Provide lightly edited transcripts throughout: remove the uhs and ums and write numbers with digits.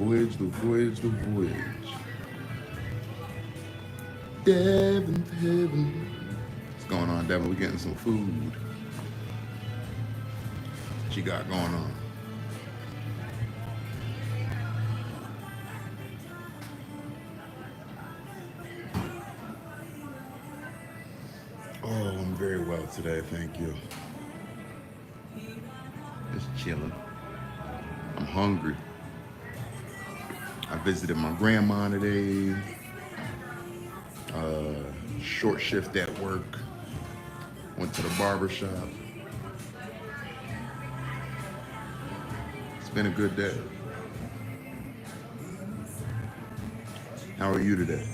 voyage, the voyage, the voyage. Devin, Devin. What's going on, Devin? We getting some food. What you got going on? Oh, I'm very well today, thank you. Just chilling. I'm hungry. I visited my grandma today. Short shift at work. Went to the barber shop. It's been a good day. How are you today?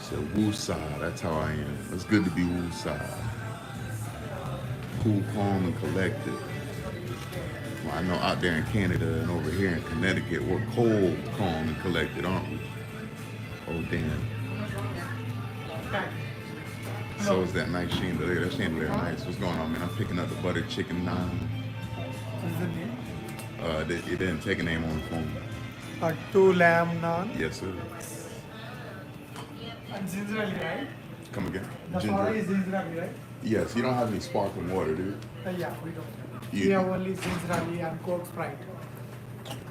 So woosah, that's how I am. It's good to be woosah. Cool, calm, and collected. Well, I know out there in Canada and over here in Connecticut, we're cold, calm, and collected, aren't we? Oh, damn. So is that nice chandelier. That chandelier nice. What's going on, man? I'm picking up the butter chicken naan. What's the name? It didn't take a name on the phone. Two lamb naan. Yes, sir. And ginger ale, right? Come again. The soda is ginger ale, right? Yes, you don't have any sparkling water, do you? Yeah, we don't. You- We have only ginger ale and Coke Sprite.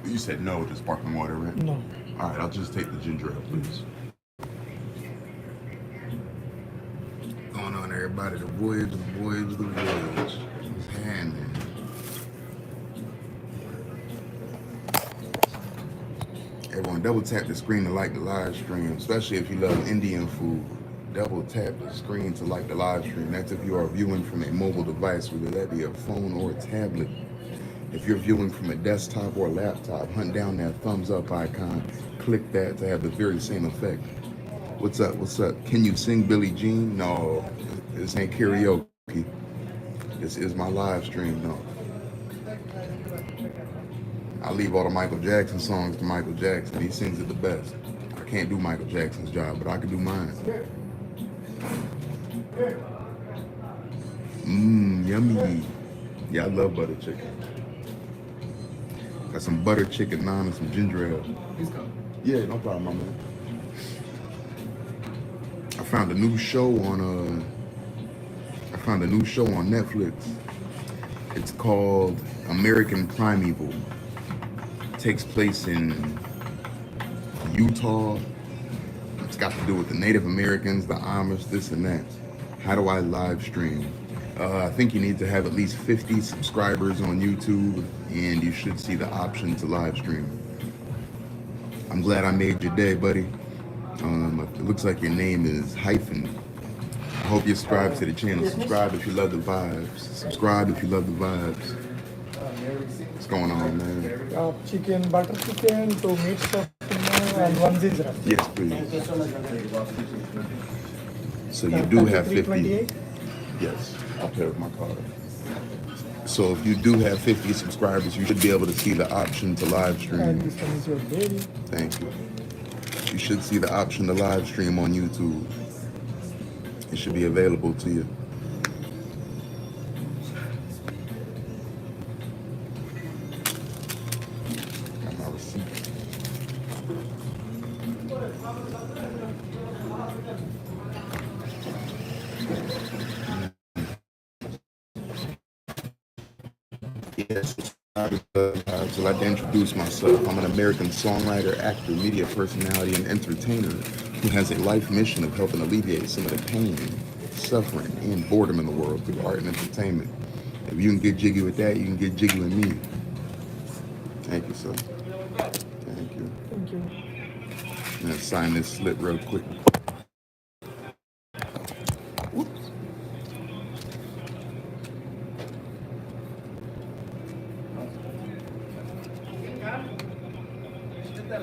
You said no to sparkling water, right? No. All right, I'll just take the ginger ale, please. What's going on, everybody? The voyage, the voyage, the voyage. What's happening? Everyone, double tap the screen to like the live stream, especially if you love Indian food. Double tap the screen to like the live stream. That's if you are viewing from a mobile device, whether that be a phone or a tablet. If you're viewing from a desktop or a laptop, hunt down that thumbs up icon, click that to have the very same effect. What's up? What's up? Can you sing Billie Jean? No, this ain't karaoke. This is my live stream, no. I leave all the Michael Jackson songs to Michael Jackson. He sings it the best. I can't do Michael Jackson's job, but I can do mine. Yummy. Yeah, I love butter chicken. Got some butter chicken naan and some ginger ale. Yeah, no problem, my man. I found a new show on Netflix. It's called American Primeval. It takes place in Utah. It's got to do with the Native Americans, the Amish, this and that. How do I live stream? I think you need to have at least 50 subscribers on YouTube, and you should see the option to live stream. I'm glad I made your day, buddy. It looks like your name is Hyphen. I hope you subscribe to the channel. Subscribe if you love the vibes. Subscribe if you love the vibes. What's going on, man? Chicken, butter chicken, 2 meat stuffing and 1 ginger ale. Yes, please. So you do have 50. 33.28? Yes, I'll pay with my card. So if you do have 50 subscribers, you should be able to see the option to live And stream. this one is your baby. Thank you. You should see the option to live stream on YouTube. It should be available to you. Got my receipt. Yes, so I'd like to introduce myself. I'm an American songwriter, actor, media personality, and entertainer who has a life mission of helping alleviate some of the pain, suffering, and boredom in the world through art and entertainment. If you can get jiggy with that, you can get jiggy with me. Thank you, sir. Thank you. Thank you. I'm gonna sign this slip real quick. Whoops. Thank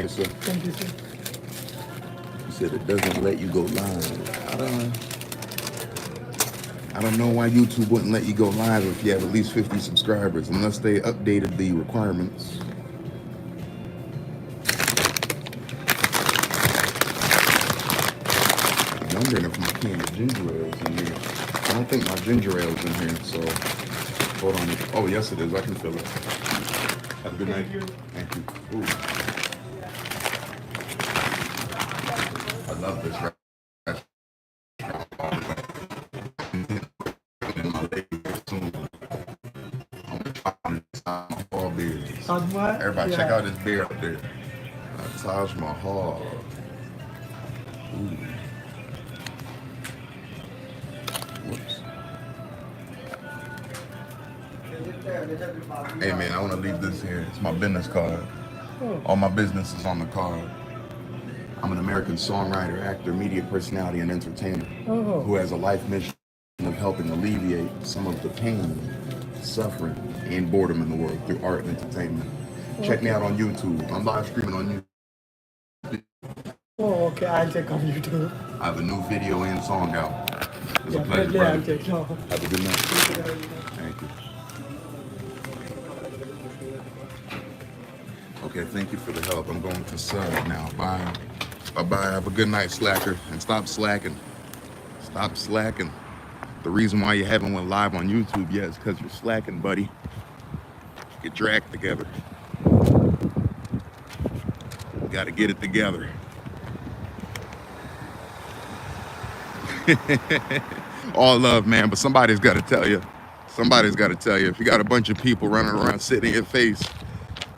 you, sir. Thank you, sir. You said it doesn't let you go live. I don't know why YouTube wouldn't let you go live if you have at least 50 subscribers, unless they updated the requirements. I'm wondering if my can of ginger ale is in here. I don't think my ginger ale is in here, so hold on. Oh, yes, it is. I can fill it. Have a good night. Thank you. Ooh. I love this restaurant. Everybody check out this beer up there. Taj Mahal. Ooh. Whoops. Hey man, I want to leave this here. It's my business card. All my business is on the card. I'm an American songwriter, actor, media personality, and entertainer who has a life mission of helping alleviate some of the pain, suffering, and boredom in the world through art and entertainment. Check me out on YouTube. I'm live streaming on YouTube. Oh, okay. I'll check on YouTube. I have a new video and song out. It's a pleasure, brother. I'll check. No. Have a good night. Thank you. Okay, thank you for the help. I'm going to sub now. Bye. Bye-bye. Have a good night, slacker. And stop slacking. Stop slacking. The reason why you haven't went live on YouTube yet is because you're slacking, buddy. Get your act together. You got to get it together. All love, man, but somebody's got to tell you. Somebody's got to tell you. If you got a bunch of people running around sitting in your face,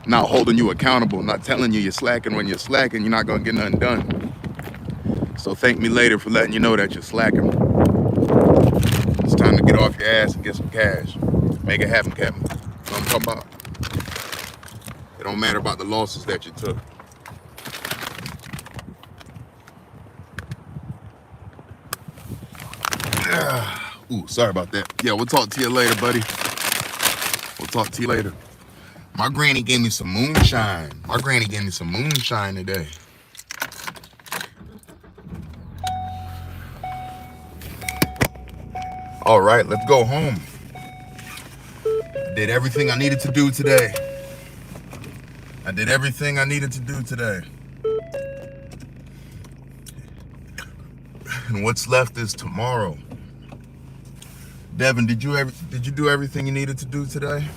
not holding you accountable, not telling you you're slacking when you're slacking, you're not going to get nothing done. So thank me later for letting you know that you're slacking. It's time to get off your ass and get some cash. Make it happen, Captain. You know what I'm talking about? It don't matter about the losses that you took. Ooh, sorry about that. Yeah, we'll talk to you later, buddy. We'll talk to you later. My granny gave me some moonshine. My granny gave me some moonshine today. All right, let's go home. I did everything I needed to do today. I did everything I needed to do today. And what's left is tomorrow. Devin, did you do everything you needed to do today?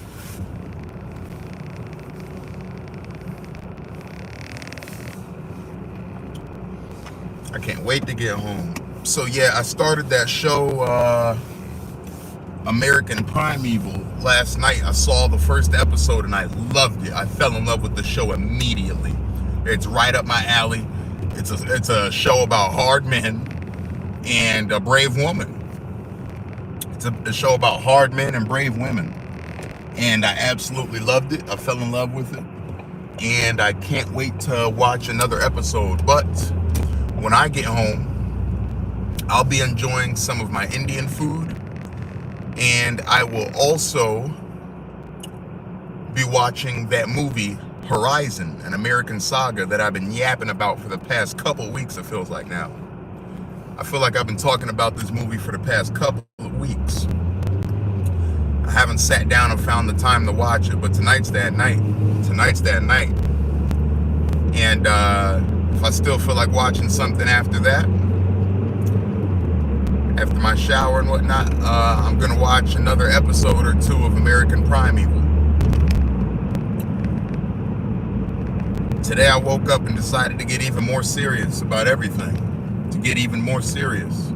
I can't wait to get home. So yeah, I started that show, American Primeval, last night. I saw the first episode and I loved it. I fell in love with the show immediately. It's right up my alley. It's a show about hard men and a brave woman. It's a show about hard men and brave women. And I absolutely loved it. I fell in love with it. And I can't wait to watch another episode. But when I get home, I'll be enjoying some of my Indian food. And I will also be watching that movie, Horizon, an American saga that I've been yapping about for the past couple weeks, it feels like now. I feel like I've been talking about this movie for the past couple of weeks. I haven't sat down and found the time to watch it, but tonight's that night. Tonight's that night. And if I still feel like watching something after that, after my shower and whatnot, I'm gonna watch another episode or two of American Primeval. Today I woke up and decided to get even more serious about everything. To get even more serious.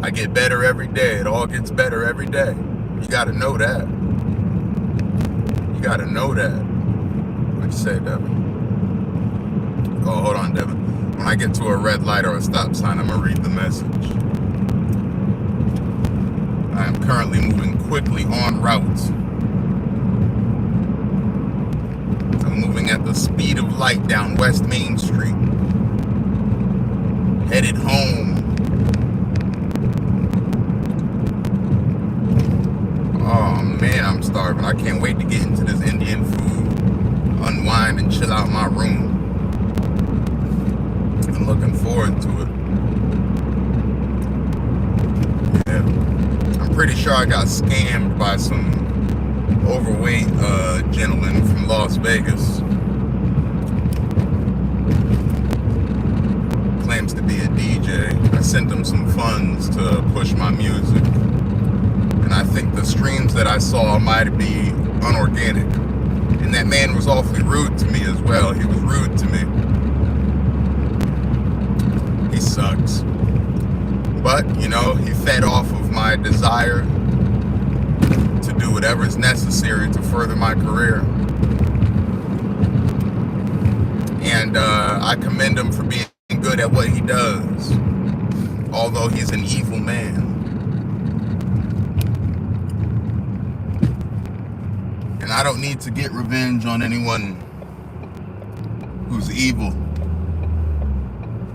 I get better every day. It all gets better every day. You gotta know that. You gotta know that. What'd you say, Devin? Oh, hold on, Devin. When I get to a red light or a stop sign, I'm gonna read the message. I am currently moving quickly en route. I'm traveling at the speed of light down West Main Street, headed home. Oh man, I'm starving. I can't wait to get into this Indian food, unwind and chill out in my room. I'm looking forward to it. Yeah. I'm pretty sure I got scammed by some overweight gentleman from Las Vegas. Claims to be a DJ. I sent him some funds to push my music. And I think the streams that I saw might be unorganic. And that man was awfully rude to me as well. He was rude to me. He sucks. But, you know, he fed off of my desire to do whatever is necessary to further my career. And I commend him for being good at what he does, although he's an evil man. And I don't need to get revenge on anyone who's evil,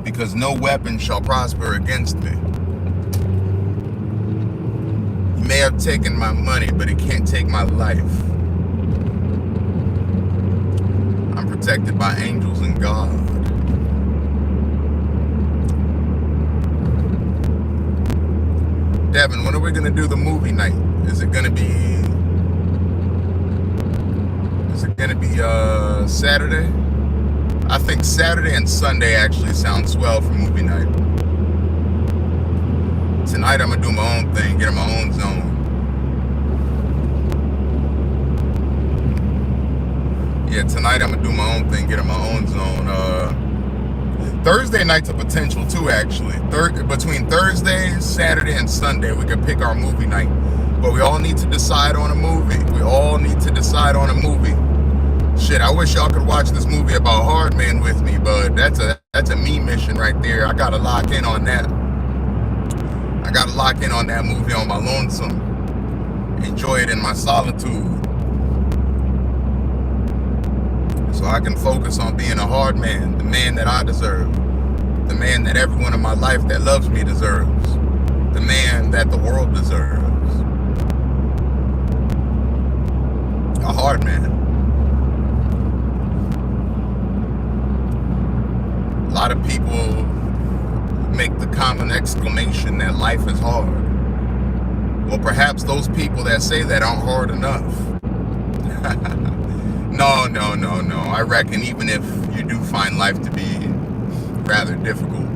because no weapon shall prosper against me. You may have taken my money, but it can't take my life. I'm protected by angels and God. Devin, when are we gonna do the movie night? Is it gonna be Saturday? I think Saturday and Sunday actually sound swell for movie night. Tonight I'm gonna do my own thing, get in my own zone. Yeah, tonight I'm gonna do my own thing, get in my own zone. Thursday night's a potential too, actually. Between Thursday, Saturday, and Sunday, we could pick our movie night. But we all need to decide on a movie. Shit, I wish y'all could watch this movie about Hardman with me, but that's a me mission right there. I gotta lock in on that. I gotta lock in on that movie on my lonesome. Enjoy it in my solitude. So I can focus on being a hard man, the man that I deserve, the man that everyone in my life that loves me deserves, the man that the world deserves. A hard man. A lot of people make the common exclamation that life is hard. Well, perhaps those people that say that aren't hard enough. No. I reckon even if you do find life to be rather difficult,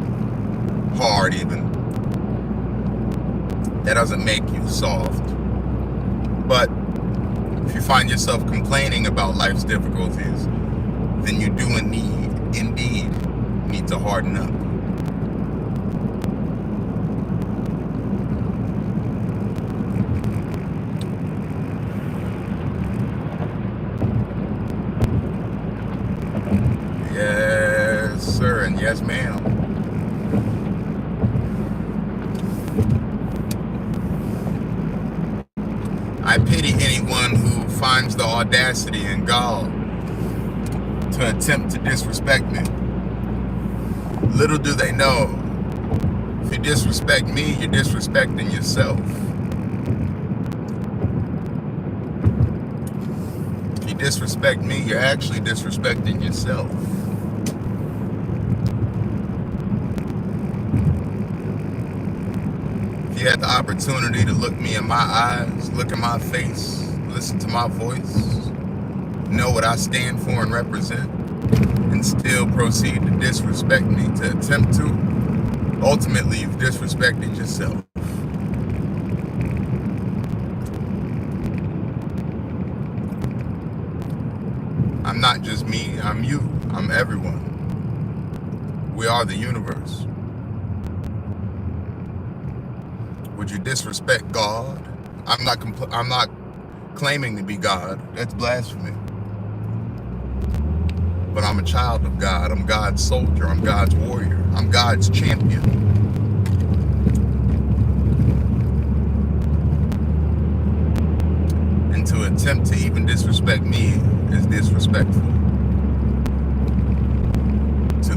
hard even, that doesn't make you soft. But if you find yourself complaining about life's difficulties, then you do indeed need to harden up. Yes, sir, and yes, ma'am. I pity anyone who finds the audacity and gall to attempt to disrespect me. Little do they know, if you disrespect me, you're disrespecting yourself. If you disrespect me, you're actually disrespecting yourself. If you had the opportunity to look me in my eyes, look in my face, listen to my voice, know what I stand for and represent, and still proceed to disrespect me, to attempt to, ultimately you've disrespected yourself. I'm not just me, I'm you, I'm everyone. We are the universe. Would you disrespect God? I'm not claiming to be God. That's blasphemy. But I'm a child of God. I'm God's soldier. I'm God's warrior. I'm God's champion. And to attempt to even disrespect me is disrespectful.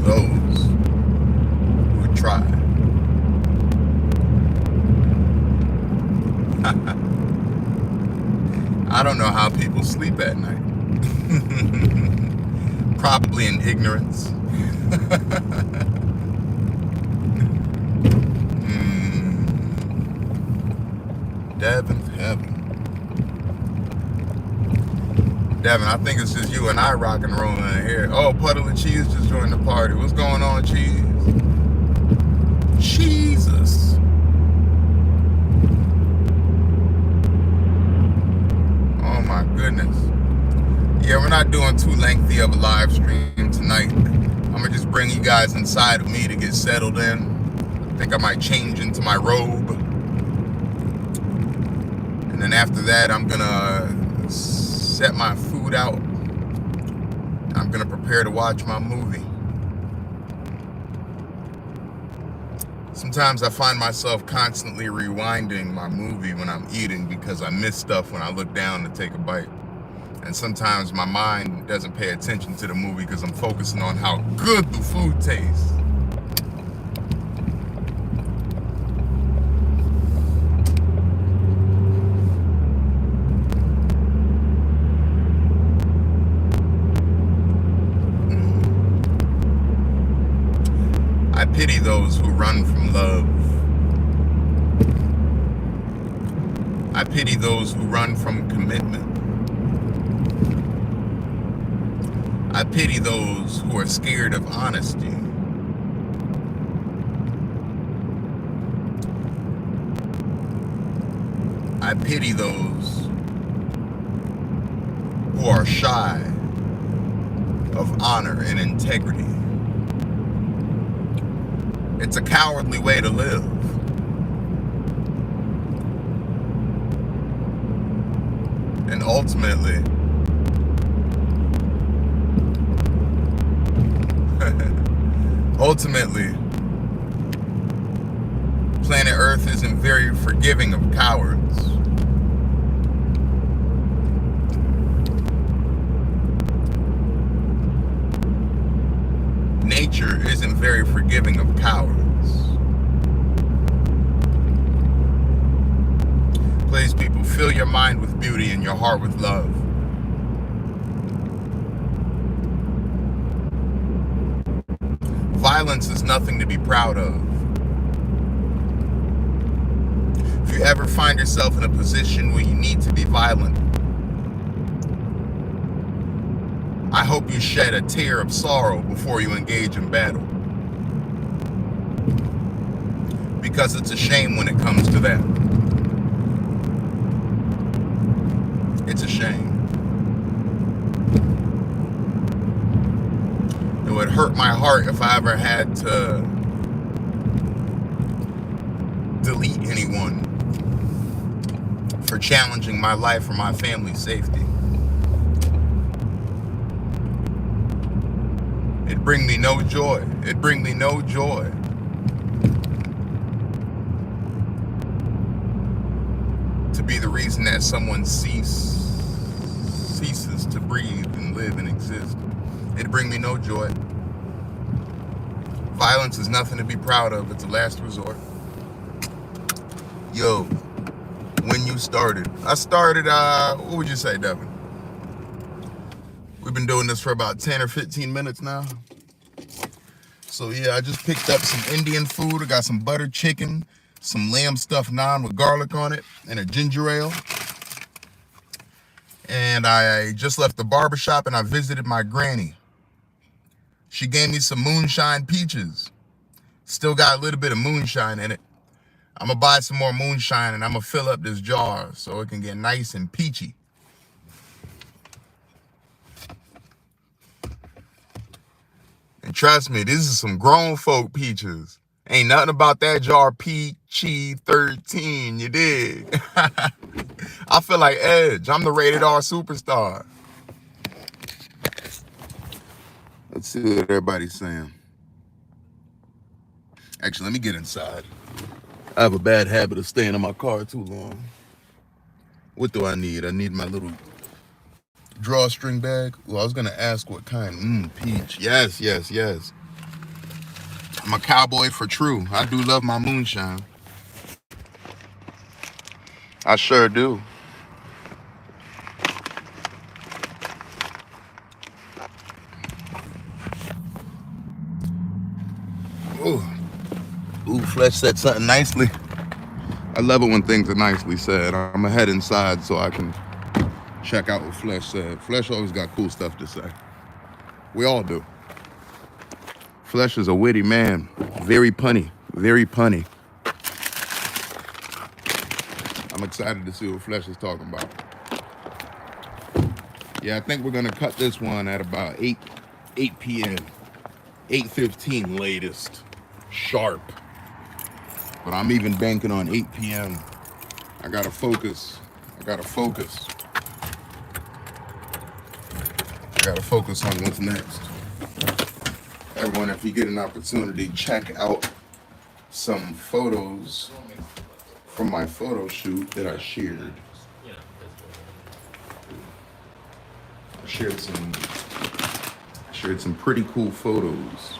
those who try. I don't know how people sleep at night. Probably in ignorance. Devin, I think it's just you and I rock and rolling in here. Oh, Puddle of Cheese just joined the party. What's going on, Cheese? Jesus. Oh my goodness. Yeah, we're not doing too lengthy of a live stream tonight. I'm gonna just bring you guys inside of me to get settled in. I think I might change into my robe. And then after that, I'm gonna set my food out. I'm gonna prepare to watch my movie. Sometimes I find myself constantly rewinding my movie when I'm eating because I miss stuff when I look down to take a bite. And sometimes my mind doesn't pay attention to the movie because I'm focusing on how good the food tastes. I pity those who run from love. I pity those who run from commitment. I pity those who are scared of honesty. I pity those who are shy of honor and integrity. It's a cowardly way to live. And ultimately, planet Earth isn't very forgiving of cowards. Nature isn't very forgiving of cowards. Please, people, fill your mind with beauty and your heart with love. Violence is nothing to be proud of. If you ever find yourself in a position where you need to be violent, I hope you shed a tear of sorrow before you engage in battle. Because it's a shame when it comes to that. It's a shame. It would hurt my heart if I ever had to delete anyone for challenging my life or my family's safety. It'd bring me no joy. It'd bring me no joy to be the reason that someone ceases to breathe and live and exist. It'd bring me no joy. Violence is nothing to be proud of. It's a last resort. Yo, when you started, I started, what would you say, Devin? We've been doing this for about 10 or 15 minutes now. So yeah, I just picked up some Indian food. I got some butter chicken, some lamb stuffed naan with garlic on it, and a ginger ale. And I just left the barbershop and I visited my granny. She gave me some moonshine peaches. Still got a little bit of moonshine in it. I'm gonna buy some more moonshine and I'm gonna fill up this jar so it can get nice and peachy. And trust me, this is some grown folk peaches. Ain't nothing about that jar peachy 13, you dig? I feel like Edge. I'm the rated R superstar. Let's see what everybody's saying. Actually, let me get inside. I have a bad habit of staying in my car too long. What do I need? I need my little drawstring bag. Well, I was gonna ask what kind. Peach. Yes. I'm a cowboy for true. I do love my moonshine. I sure do. Ooh, ooh, Flesh said something nicely. I love it when things are nicely said. I'm gonna head inside so I can check out what Flesh said. Flesh always got cool stuff to say. We all do. Flesh is a witty man. Very punny. Very punny. I'm excited to see what Flesh is talking about. Yeah, I think we're gonna cut this one at about 8 p.m. 8:15 latest. Sharp. But I'm even banking on 8 p.m. I gotta focus. I gotta focus. I gotta focus on what's next. Everyone, if you get an opportunity, check out some photos from my photo shoot that I shared. I shared some pretty cool photos.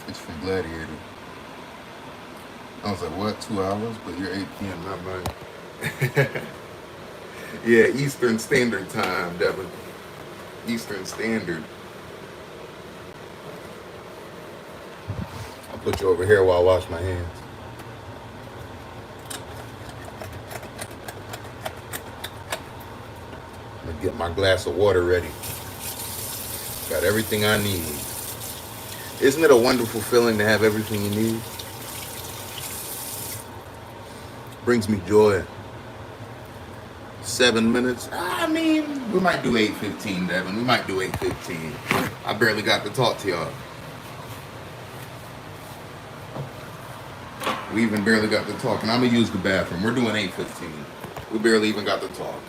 It's from Gladiator. I was like, what, 2 hours? But you're 8 p.m., not mine. Yeah, Eastern Standard Time, Devin. Eastern Standard. I'll put you over here while I wash my hands. I'm gonna get my glass of water ready. Got everything I need. Isn't it a wonderful feeling to have everything you need? Brings me joy. 7 minutes. I mean, we might do 8:15, Devin. We might do 8:15. I barely got to talk to y'all. We even barely got to talk, and I'm gonna use the bathroom. We're doing 8:15. We barely even got to talk.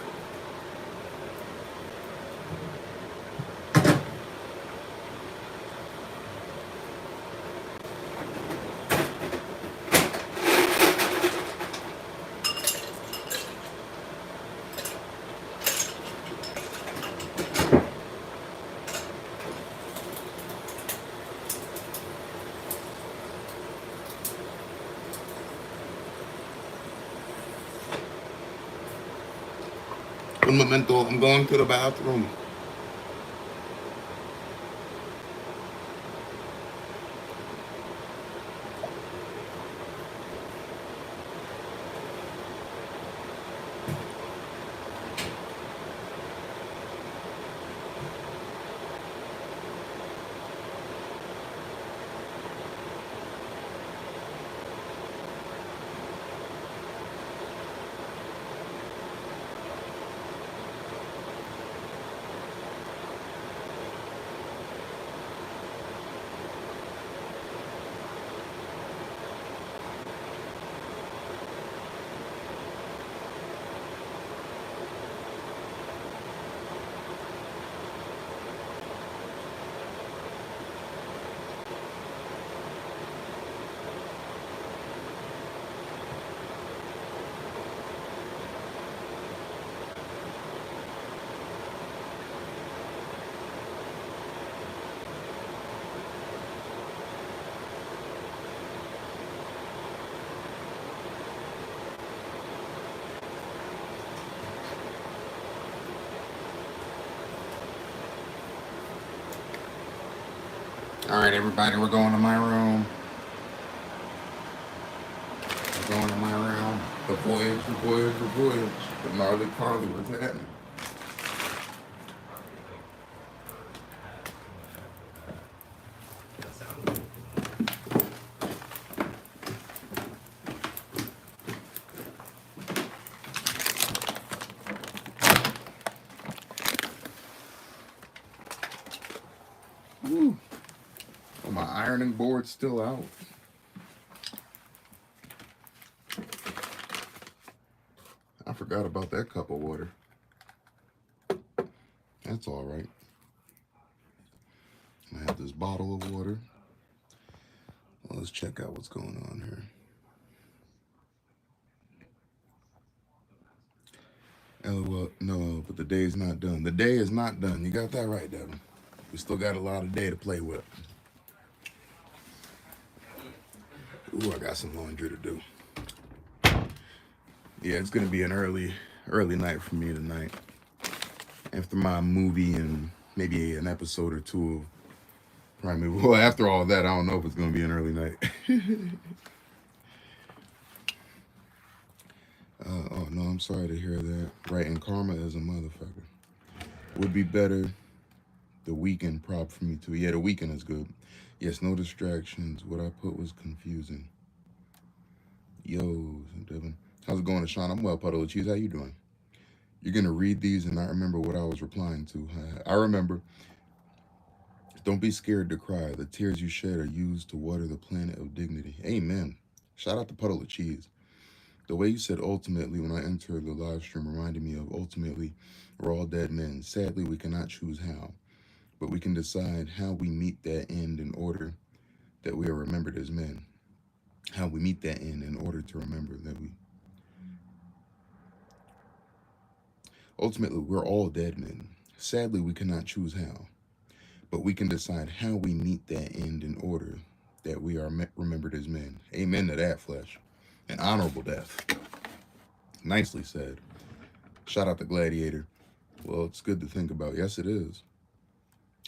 Un momento, I'm going to the bathroom. All right, everybody, we're going to my room. We're going to my room. The voyage, the voyage, the voyage. The gnarly parley, what's happening? Woo. Oh, my ironing board's still out. I forgot about that cup of water. That's all right. I have this bottle of water. Well, let's check out what's going on here. LOL, no, but the day is not done. The day is not done. You got that right, Devin. We still got a lot of day to play with. Ooh, I got some laundry to do. Yeah, it's gonna be an early night for me tonight. After my movie and maybe an episode or two of Prime Movie. Well, after all that, I don't know if it's gonna be an early night. Oh no, I'm sorry to hear that. Right, and karma is a motherfucker. Would be better the weekend prop for me too. Yeah, the weekend is good. Yes, no distractions. What I put was confusing. Yo, Devin. How's it going, Sean? I'm well, Puddle of Cheese. How you doing? You're gonna read these and not remember what I was replying to. I remember. Don't be scared to cry. The tears you shed are used to water the planet of dignity. Amen. Shout out to Puddle of Cheese. The way you said ultimately when I entered the live stream reminded me of ultimately we're all dead men. Sadly, we cannot choose how, but we can decide how we meet that end in order that we are remembered as men. How we meet that end in order to remember that we ultimately we're all dead men. Sadly, we cannot choose how, but we can decide how we meet that end in order that we are remembered as men. Amen to that, Flesh. An honorable death. Nicely said. Shout out to Gladiator. Well, it's good to think about. Yes, it is.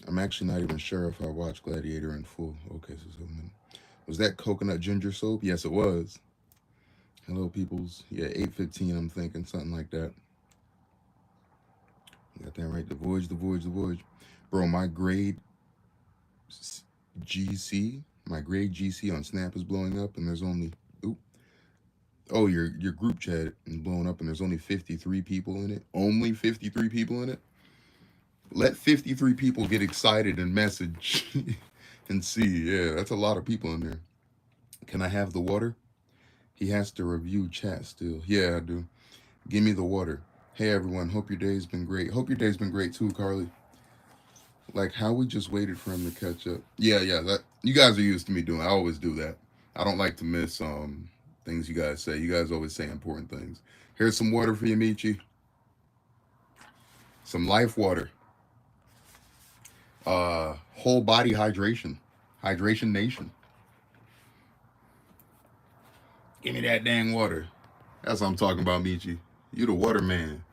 I'm actually not even sure if I watched Gladiator in full. Okay, so was that coconut ginger soap? Yes, it was. Hello, peoples. Yeah, 8:15. I'm thinking something like that. You got that right. The voyage, the voyage, the voyage. Bro, my grade GC on Snap is blowing up, and there's only oh, your group chat is blowing up, and there's only 53 people in it. Only 53 people in it. Let 53 people get excited and message and see. Yeah, that's a lot of people in there. Can I have the water? He has to review chat still. Yeah, I do. Give me the water. Hey everyone, hope your day's been great. Hope your day's been great too, Carly. Like how we just waited for him to catch up. Yeah, that you guys are used to me doing. I always do that. I don't like to miss things you guys say. You guys always say important things. Here's some water for you, Michi. Some life water. Whole body hydration. Hydration Nation. Give me that dang water. That's what I'm talking about, Michi. You the water man.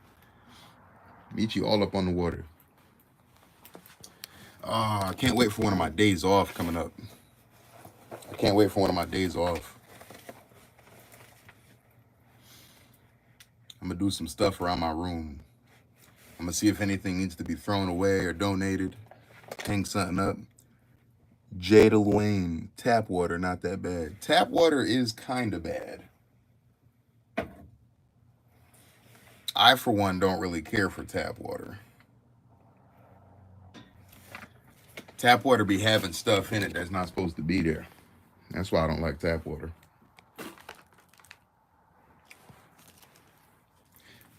Michi all up on the water. I can't wait for one of my days off coming up. I can't wait for one of my days off. I'm gonna do some stuff around my room. I'm gonna see if anything needs to be thrown away or donated. Hang something up. Jada Luane, tap water, not that bad. Tap water is kind of bad. I, for one, don't really care for tap water. Tap water be having stuff in it that's not supposed to be there. That's why I don't like tap water.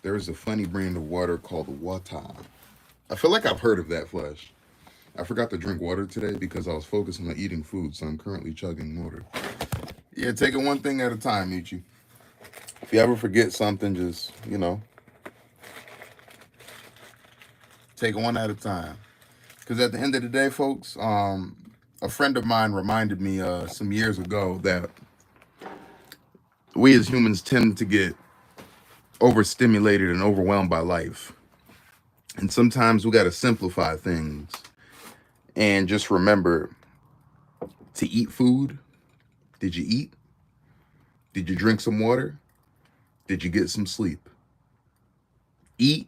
There is a funny brand of water called Wata. I feel like I've heard of that, Flesh. I forgot to drink water today because I was focusing on eating food, so I'm currently chugging water. Yeah, take it one thing at a time, Michi. If you ever forget something, just, take it one at a time. Because at the end of the day, folks, a friend of mine reminded me some years ago that we as humans tend to get overstimulated and overwhelmed by life. And sometimes we got to simplify things and just remember to eat food. Did you eat? Did you drink some water? Did you get some sleep? Eat,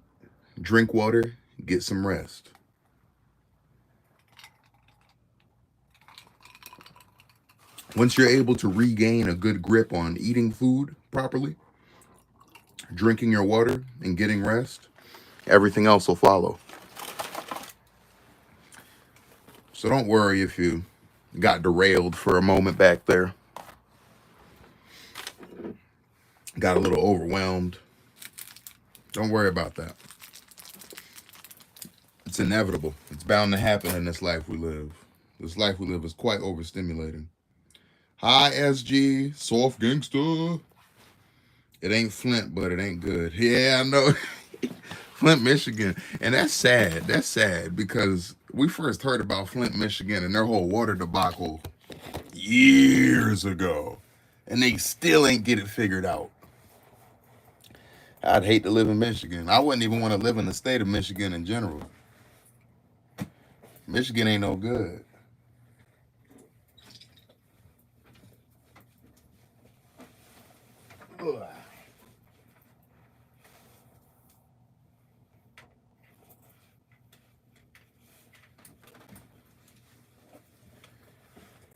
drink water, get some rest. Once you're able to regain a good grip on eating food properly, drinking your water, and getting rest, everything else will follow. So don't worry if you got derailed for a moment back there. Got a little overwhelmed. Don't worry about that. It's inevitable. It's bound to happen in this life we live. This life we live is quite overstimulating. Hi, SG. Soft gangster. It ain't Flint, but it ain't good. Yeah, I know. Flint, Michigan. And that's sad. That's sad because we first heard about Flint, Michigan and their whole water debacle years ago. And they still ain't get it figured out. I'd hate to live in Michigan. I wouldn't even want to live in the state of Michigan in general. Michigan ain't no good. Ugh.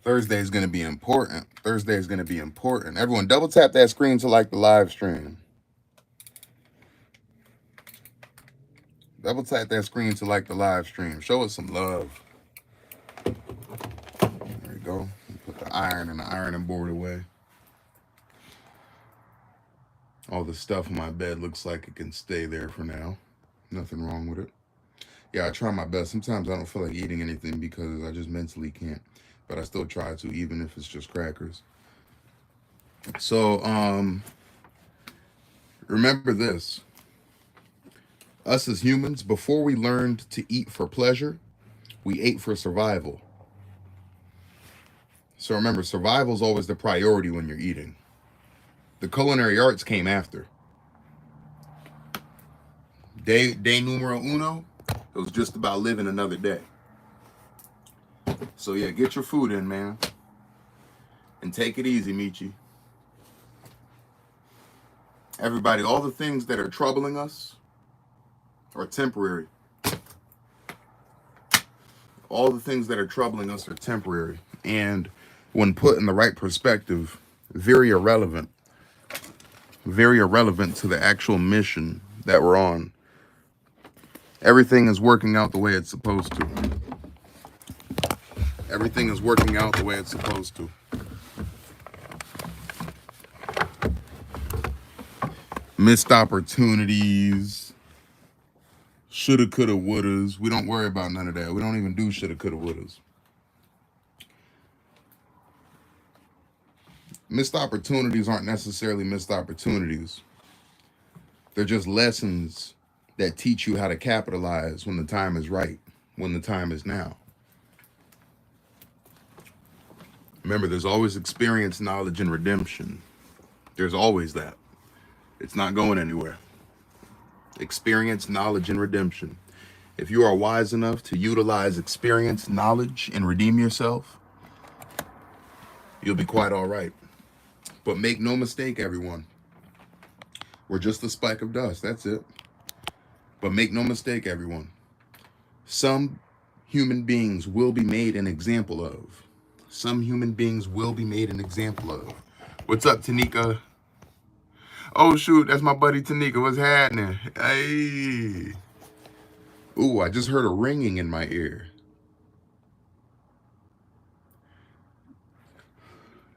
Thursday is going to be important. Thursday is going to be important. Everyone, double tap that screen to like the live stream. Double tap that screen to like the live stream. Show us some love. There we go. Put the iron and the ironing board away. All the stuff on my bed looks like it can stay there for now. Nothing wrong with it. Yeah, I try my best. Sometimes I don't feel like eating anything because I just mentally can't. But I still try to, even if it's just crackers. So, remember this. Us as humans, before we learned to eat for pleasure, we ate for survival. So remember, survival is always the priority when you're eating. The culinary arts came after. Day numero uno, it was just about living another day. So yeah, get your food in, man. And take it easy, Michi. Everybody, all the things that are troubling us are temporary. All the things that are troubling us are temporary. And when put in the right perspective, very irrelevant. Very irrelevant to the actual mission that we're on. Everything is working out the way it's supposed to. Everything is working out the way it's supposed to. Missed opportunities. Shoulda, coulda, wouldas. We don't worry about none of that. We don't even do shoulda, coulda, wouldas. Missed opportunities aren't necessarily missed opportunities. They're just lessons that teach you how to capitalize when the time is right, when the time is now. Remember, there's always experience, knowledge, and redemption. There's always that. It's not going anywhere. Experience, knowledge, and redemption. If you are wise enough to utilize experience, knowledge, and redeem yourself, you'll be quite all right. But make no mistake, everyone. We're just a speck of dust. That's it. But make no mistake, everyone. Some human beings will be made an example of. Some human beings will be made an example of. What's up, Tanika? Oh, shoot. That's my buddy, Tanika. What's happening? Hey. Ooh, I just heard a ringing in my ear.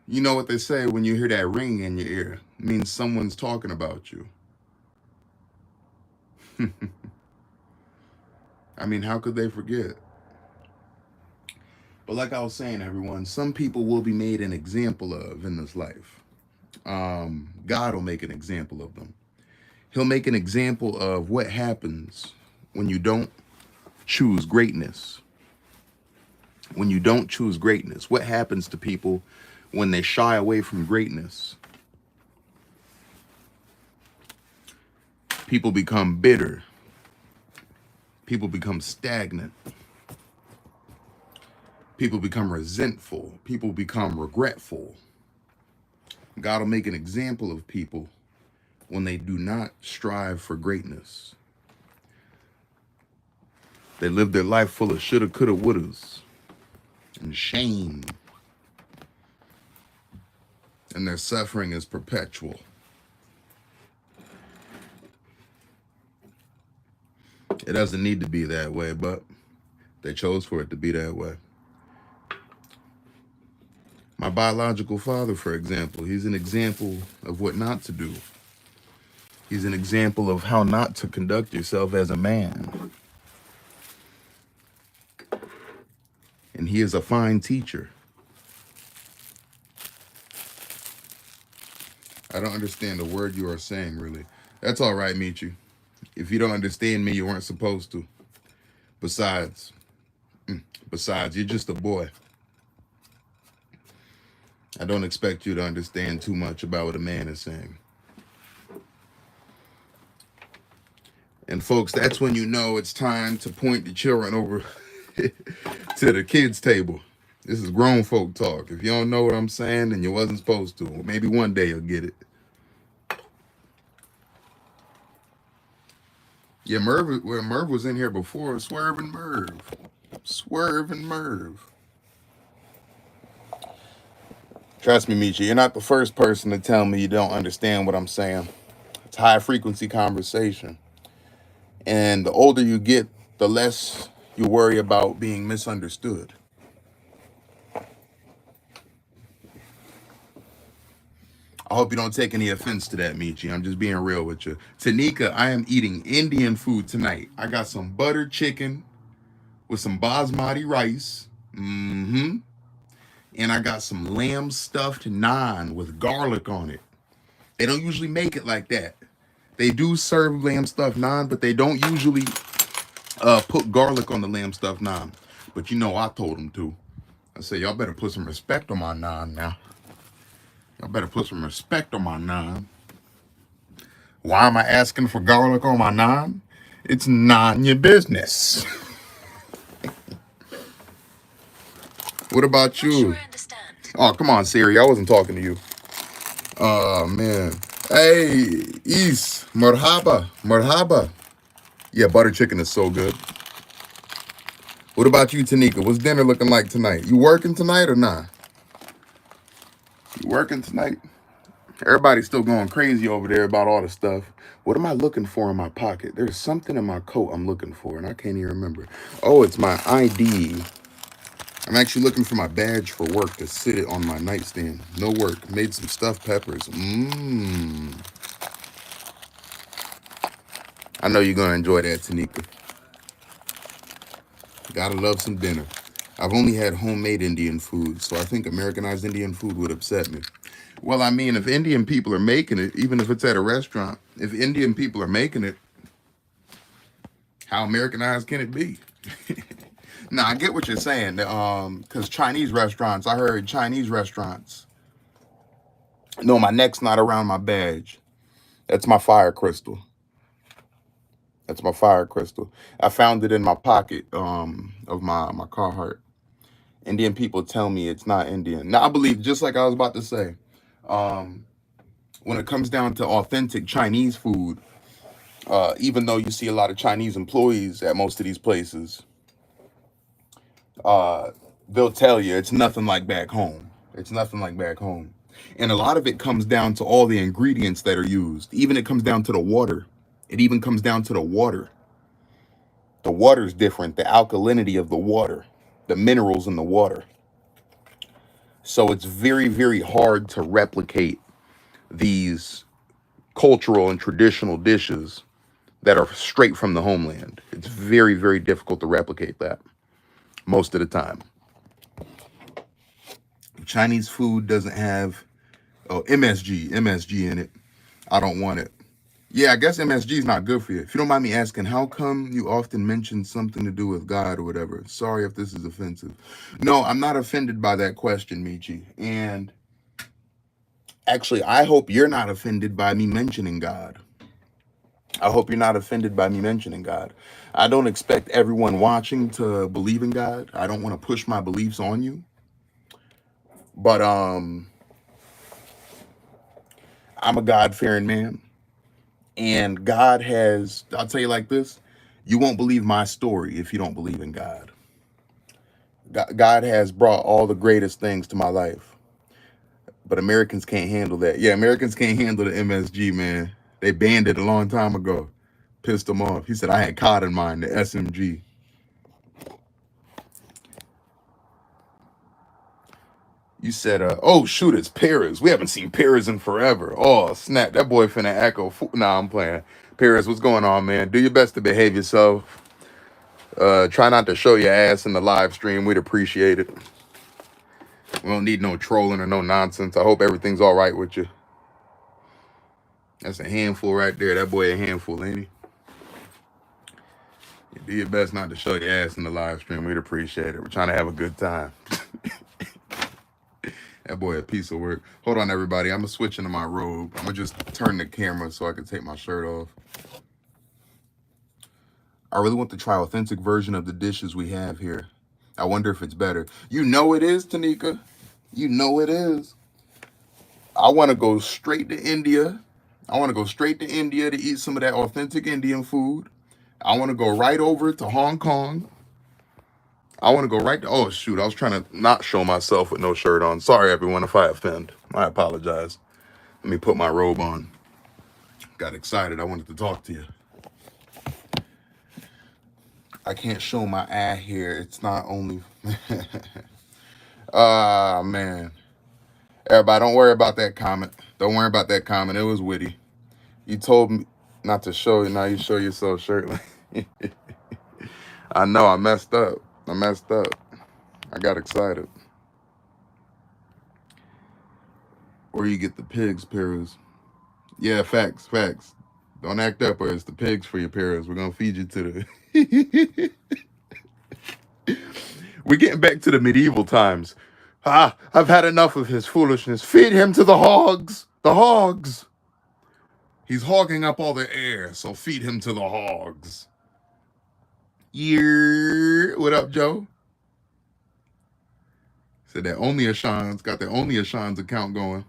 You know what they say when you hear that ring in your ear? It means someone's talking about you. I mean, how could they forget? But like I was saying, everyone, some people will be made an example of in this life. God will make an example of them. He'll make an example of what happens when you don't choose greatness. When you don't choose greatness, what happens to people when they shy away from greatness? People become bitter. People become stagnant. People become resentful. People become regretful. God will make an example of people when they do not strive for greatness. They live their life full of shoulda, coulda, wouldas and shame. And their suffering is perpetual. It doesn't need to be that way, but they chose for it to be that way. My biological father, for example, he's an example of what not to do. He's an example of how not to conduct yourself as a man. And he is a fine teacher. I don't understand the word you are saying, really. That's all right, Michi. If you don't understand me, you weren't supposed to. Besides, you're just a boy. I don't expect you to understand too much about what a man is saying. And folks, that's when you know it's time to point the children over to the kids' table. This is grown folk talk. If you don't know what I'm saying, then you wasn't supposed to. Maybe one day you'll get it. Yeah, Merv was in here before. Swerve and Merv. Trust me, Michi, you're not the first person to tell me you don't understand what I'm saying. It's high frequency conversation. And the older you get, the less you worry about being misunderstood. I hope you don't take any offense to that, Michi. I'm just being real with you. Tanika, I am eating Indian food tonight. I got some buttered chicken with some basmati rice. And I got some lamb stuffed naan with garlic on it. They don't usually make it like that. They do serve lamb stuffed naan, but they don't usually put garlic on the lamb stuffed naan. But you know, I told them to. I said, y'all better put some respect on my naan now. Y'all better put some respect on my naan. Why am I asking for garlic on my naan? It's not your business. What about you? Sure, I understand. Oh, come on, Siri. I wasn't talking to you. Oh, man. Hey, East. Marhaba. Yeah, butter chicken is so good. What about you, Tanika? What's dinner looking like tonight? You working tonight or not? You working tonight? Everybody's still going crazy over there about all the stuff. What am I looking for in my pocket? There's something in my coat I'm looking for, and I can't even remember. Oh, it's my ID. I'm actually looking for my badge for work to sit it on my nightstand. No work. Made some stuffed peppers. I know you're going to enjoy that, Tanika. Gotta love some dinner. I've only had homemade Indian food, so I think Americanized Indian food would upset me. Well, I mean, if Indian people are making it, even if it's at a restaurant, if Indian people are making it, how Americanized can it be? Now, I get what you're saying, because Chinese restaurants, I heard Chinese restaurants. No, my neck's not around my badge. That's my fire crystal. That's my fire crystal. I found it in my pocket of my Carhartt. Indian people tell me it's not Indian. Now, I believe, just like I was about to say, when it comes down to authentic Chinese food, even though you see a lot of Chinese employees at most of these places, they'll tell you it's nothing like back home. It's nothing like back home. And a lot of it comes down to all the ingredients that are used. Even it comes down to the water. It even comes down to the water. The water's different, the alkalinity of the water, the minerals in the water. So it's very, very hard to replicate these cultural and traditional dishes that are straight from the homeland. It's very, very difficult to replicate that most of the time. Chinese food doesn't have MSG in it. I don't want it. Yeah, I guess MSG is not good for you. If you don't mind me asking, how come you often mention something to do with God or whatever? Sorry if this is offensive. No, I'm not offended by that question, Michi. And actually, I hope you're not offended by me mentioning God. I hope you're not offended by me mentioning God. I don't expect everyone watching to believe in God. I don't want to push my beliefs on you. But I'm a God-fearing man. And God has, I'll tell you like this, you won't believe my story if you don't believe in God. God has brought all the greatest things to my life. But Americans can't handle that. Yeah, Americans can't handle the MSG, man. They banned it a long time ago. Pissed them off. He said, I had COD in mind, the SMG. You said, oh, shoot, it's Paris. We haven't seen Paris in forever. Oh, snap. That boy finna echo. Nah, I'm playing. Paris, what's going on, man? Do your best to behave yourself. Try not to show your ass in the live stream. We'd appreciate it. We don't need no trolling or no nonsense. I hope everything's all right with you. That's a handful right there. That boy a handful, ain't he? You do your best not to show your ass in the live stream. We'd appreciate it. We're trying to have a good time. That boy a piece of work. Hold on, everybody. I'm going to switch into my robe. I'm going to just turn the camera so I can take my shirt off. I really want to try authentic version of the dishes we have here. I wonder if it's better. You know it is, Tanika. You know it is. I want to go straight to India. I want to go straight to India to eat some of that authentic Indian food. I want to go right over to Hong Kong. I want to go right to... Oh, shoot. I was trying to not show myself with no shirt on. Sorry, everyone, if I offend. I apologize. Let me put my robe on. Got excited. I wanted to talk to you. I can't show my eye here. It's not only... Ah, man. Everybody, don't worry about that comment. Don't worry about that comment. It was witty. You told me not to show it. Now you show yourself shirtless. I know. I messed up. I got excited. Or you get the pigs, Paris. Yeah, facts. Don't act up, or it's the pigs for your Paris. We're going to feed you to the... We're getting back to the medieval times. I've had enough of his foolishness. Feed him to the hogs. The hogs. He's hogging up all the air, so feed him to the hogs. Yeah. What up, Joe? Said that Only Ashan's got the Only Ashan's account going.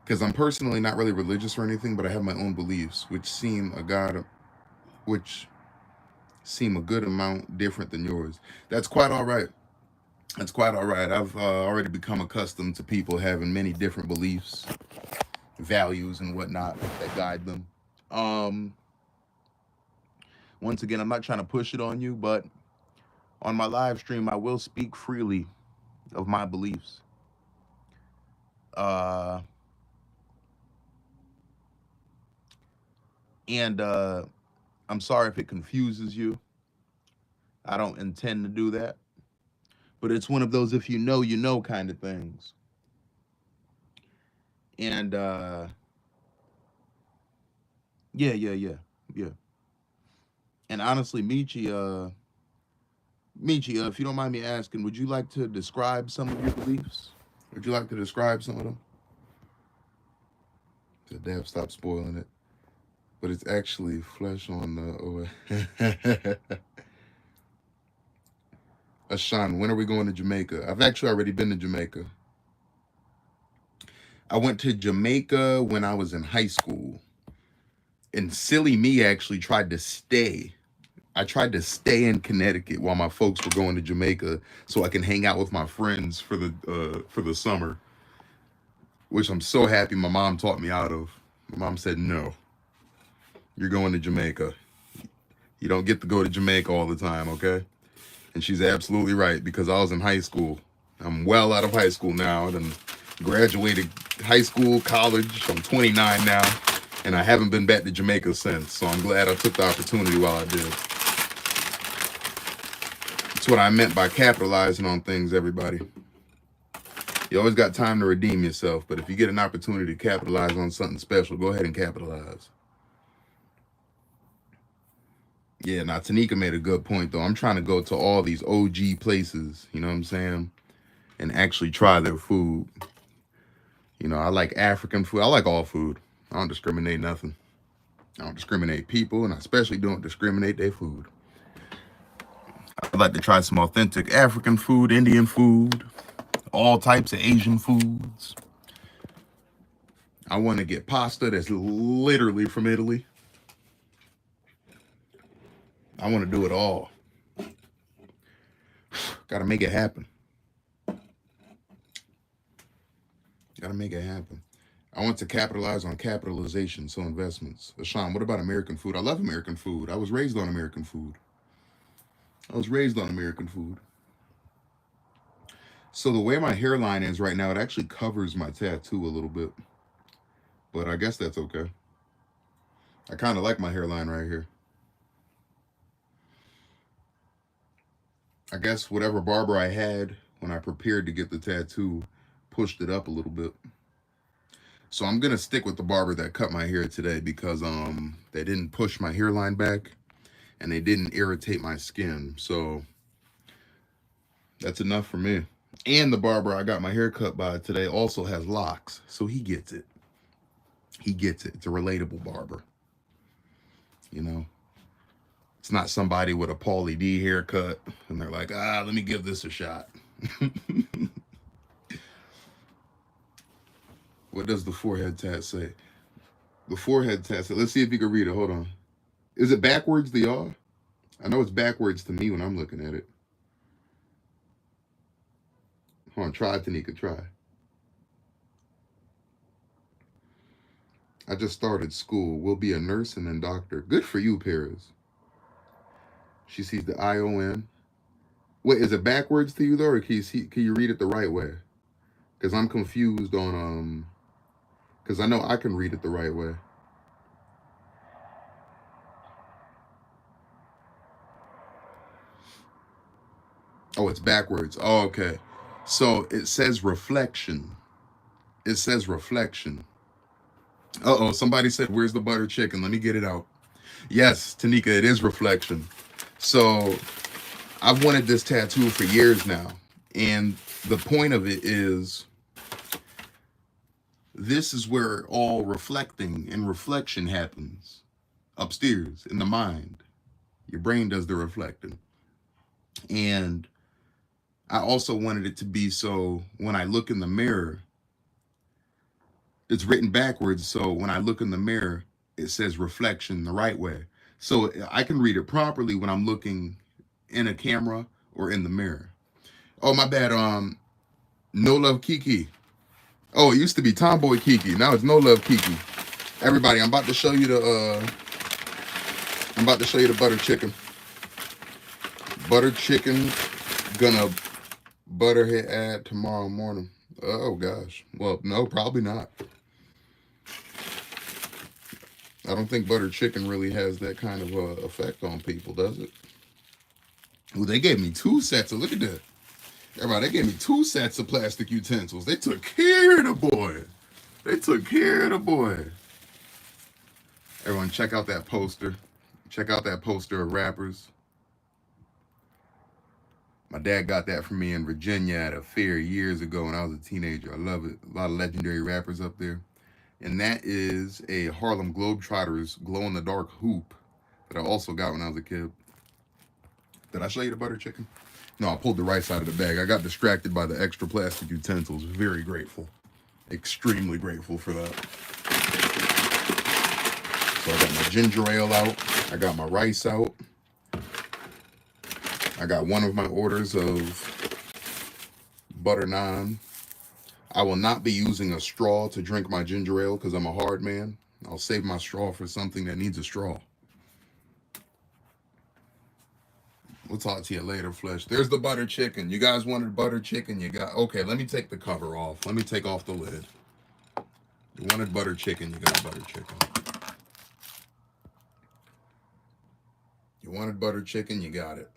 Because I'm personally not really religious or anything, but I have my own beliefs, which seem a good amount different than yours. That's quite all right. I've already become accustomed to people having many different beliefs, values, and whatnot that guide them. Once again, I'm not trying to push it on you, but on my live stream, I will speak freely of my beliefs. And I'm sorry if it confuses you. I don't intend to do that. But it's one of those if you know kind of things. And yeah. And honestly, Michi, if you don't mind me asking, would you like to describe some of your beliefs? Would you like to describe some of them? So Dab, stop spoiling it. But it's actually flesh on the... Ashan, when are we going to Jamaica? I've actually already been to Jamaica. I went to Jamaica when I was in high school. And silly me actually tried to stay. I tried to stay in Connecticut while my folks were going to Jamaica so I can hang out with my friends for the summer, which I'm so happy my mom taught me out of. My mom said, no, you're going to Jamaica. You don't get to go to Jamaica all the time, okay? And she's absolutely right, because I was in high school. I'm well out of high school now. I done graduated high school, college. I'm 29 now, and I haven't been back to Jamaica since. So I'm glad I took the opportunity while I did. That's what I meant by capitalizing on things, everybody. You always got time to redeem yourself, but if you get an opportunity to capitalize on something special, go ahead and capitalize. Yeah, now Tanika made a good point, though. I'm trying to go to all these OG places, you know what I'm saying, and actually try their food. You know, I like African food. I like all food. I don't discriminate nothing. I don't discriminate people, and I especially don't discriminate their food. I'd like to try some authentic African food, Indian food, all types of Asian foods. I want to get pasta that's literally from Italy. I want to do it all. Gotta make it happen. Gotta make it happen. I want to capitalize on capitalization, so investments. Ashan, what about American food? I love American food. I was raised on American food. So the way my hairline is right now, it actually covers my tattoo a little bit. But I guess that's okay. I kind of like my hairline right here. I guess whatever barber I had when I prepared to get the tattoo pushed it up a little bit. So I'm going to stick with the barber that cut my hair today because they didn't push my hairline back. and they didn't irritate my skin. So that's enough for me. And the barber I got my hair cut by today also has locks, so he gets it. He gets it. It's a relatable barber. You know, it's not somebody with a Paulie D haircut and they're like, let me give this a shot. What does the forehead tat say? The forehead tat say, let's see if you can read it. Hold on. Is it backwards to y'all? I know it's backwards to me when I'm looking at it. Hold on, try, Tanika, try. I just started school. We'll be a nurse and then doctor. Good for you, Paris. She sees the ION. Wait, is it backwards to you though, or can you read it the right way? Because I'm confused on because I know I can read it the right way. Oh, it's backwards. Oh, okay. So it says reflection. It says reflection. Uh-oh, somebody said, where's the butter chicken? Let me get it out. Yes, Tanika, it is reflection. So I've wanted this tattoo for years now. And the point of it is, this is where all reflecting and reflection happens. Upstairs, in the mind. Your brain does the reflecting. And I also wanted it to be so when I look in the mirror, it's written backwards. So when I look in the mirror, it says reflection the right way. So I can read it properly when I'm looking in a camera or in the mirror. Oh, my bad. No Love Kiki. Oh, it used to be Tomboy Kiki. Now it's No Love Kiki. Everybody, I'm about to show you the butter chicken. Butter chicken, gonna butter hit ad tomorrow morning. Oh gosh. Well, no, probably not. I don't think butter chicken really has that kind of effect on people, does it? Well, they gave me 2 sets of, look at that. Everybody, they gave me 2 sets of plastic utensils. They took care of the boy. They took care of the boy. Everyone, check out that poster. Check out that poster of rappers. My dad got that for me in Virginia at a fair years ago when I was a teenager. I love it. A lot of legendary rappers up there. And that is a Harlem Globetrotters glow-in-the-dark hoop that I also got when I was a kid. Did I show you the butter chicken? No, I pulled the right side of the bag. I got distracted by the extra plastic utensils. Very grateful. Extremely grateful for that. So I got my ginger ale out. I got my rice out. I got one of my orders of butter naan. I will not be using a straw to drink my ginger ale because I'm a hard man. I'll save my straw for something that needs a straw. We'll talk to you later, Flesh. There's the butter chicken. You guys wanted butter chicken? You got... Okay, let me take the cover off. Let me take off the lid. You wanted butter chicken? You got butter chicken. You wanted butter chicken? You got it.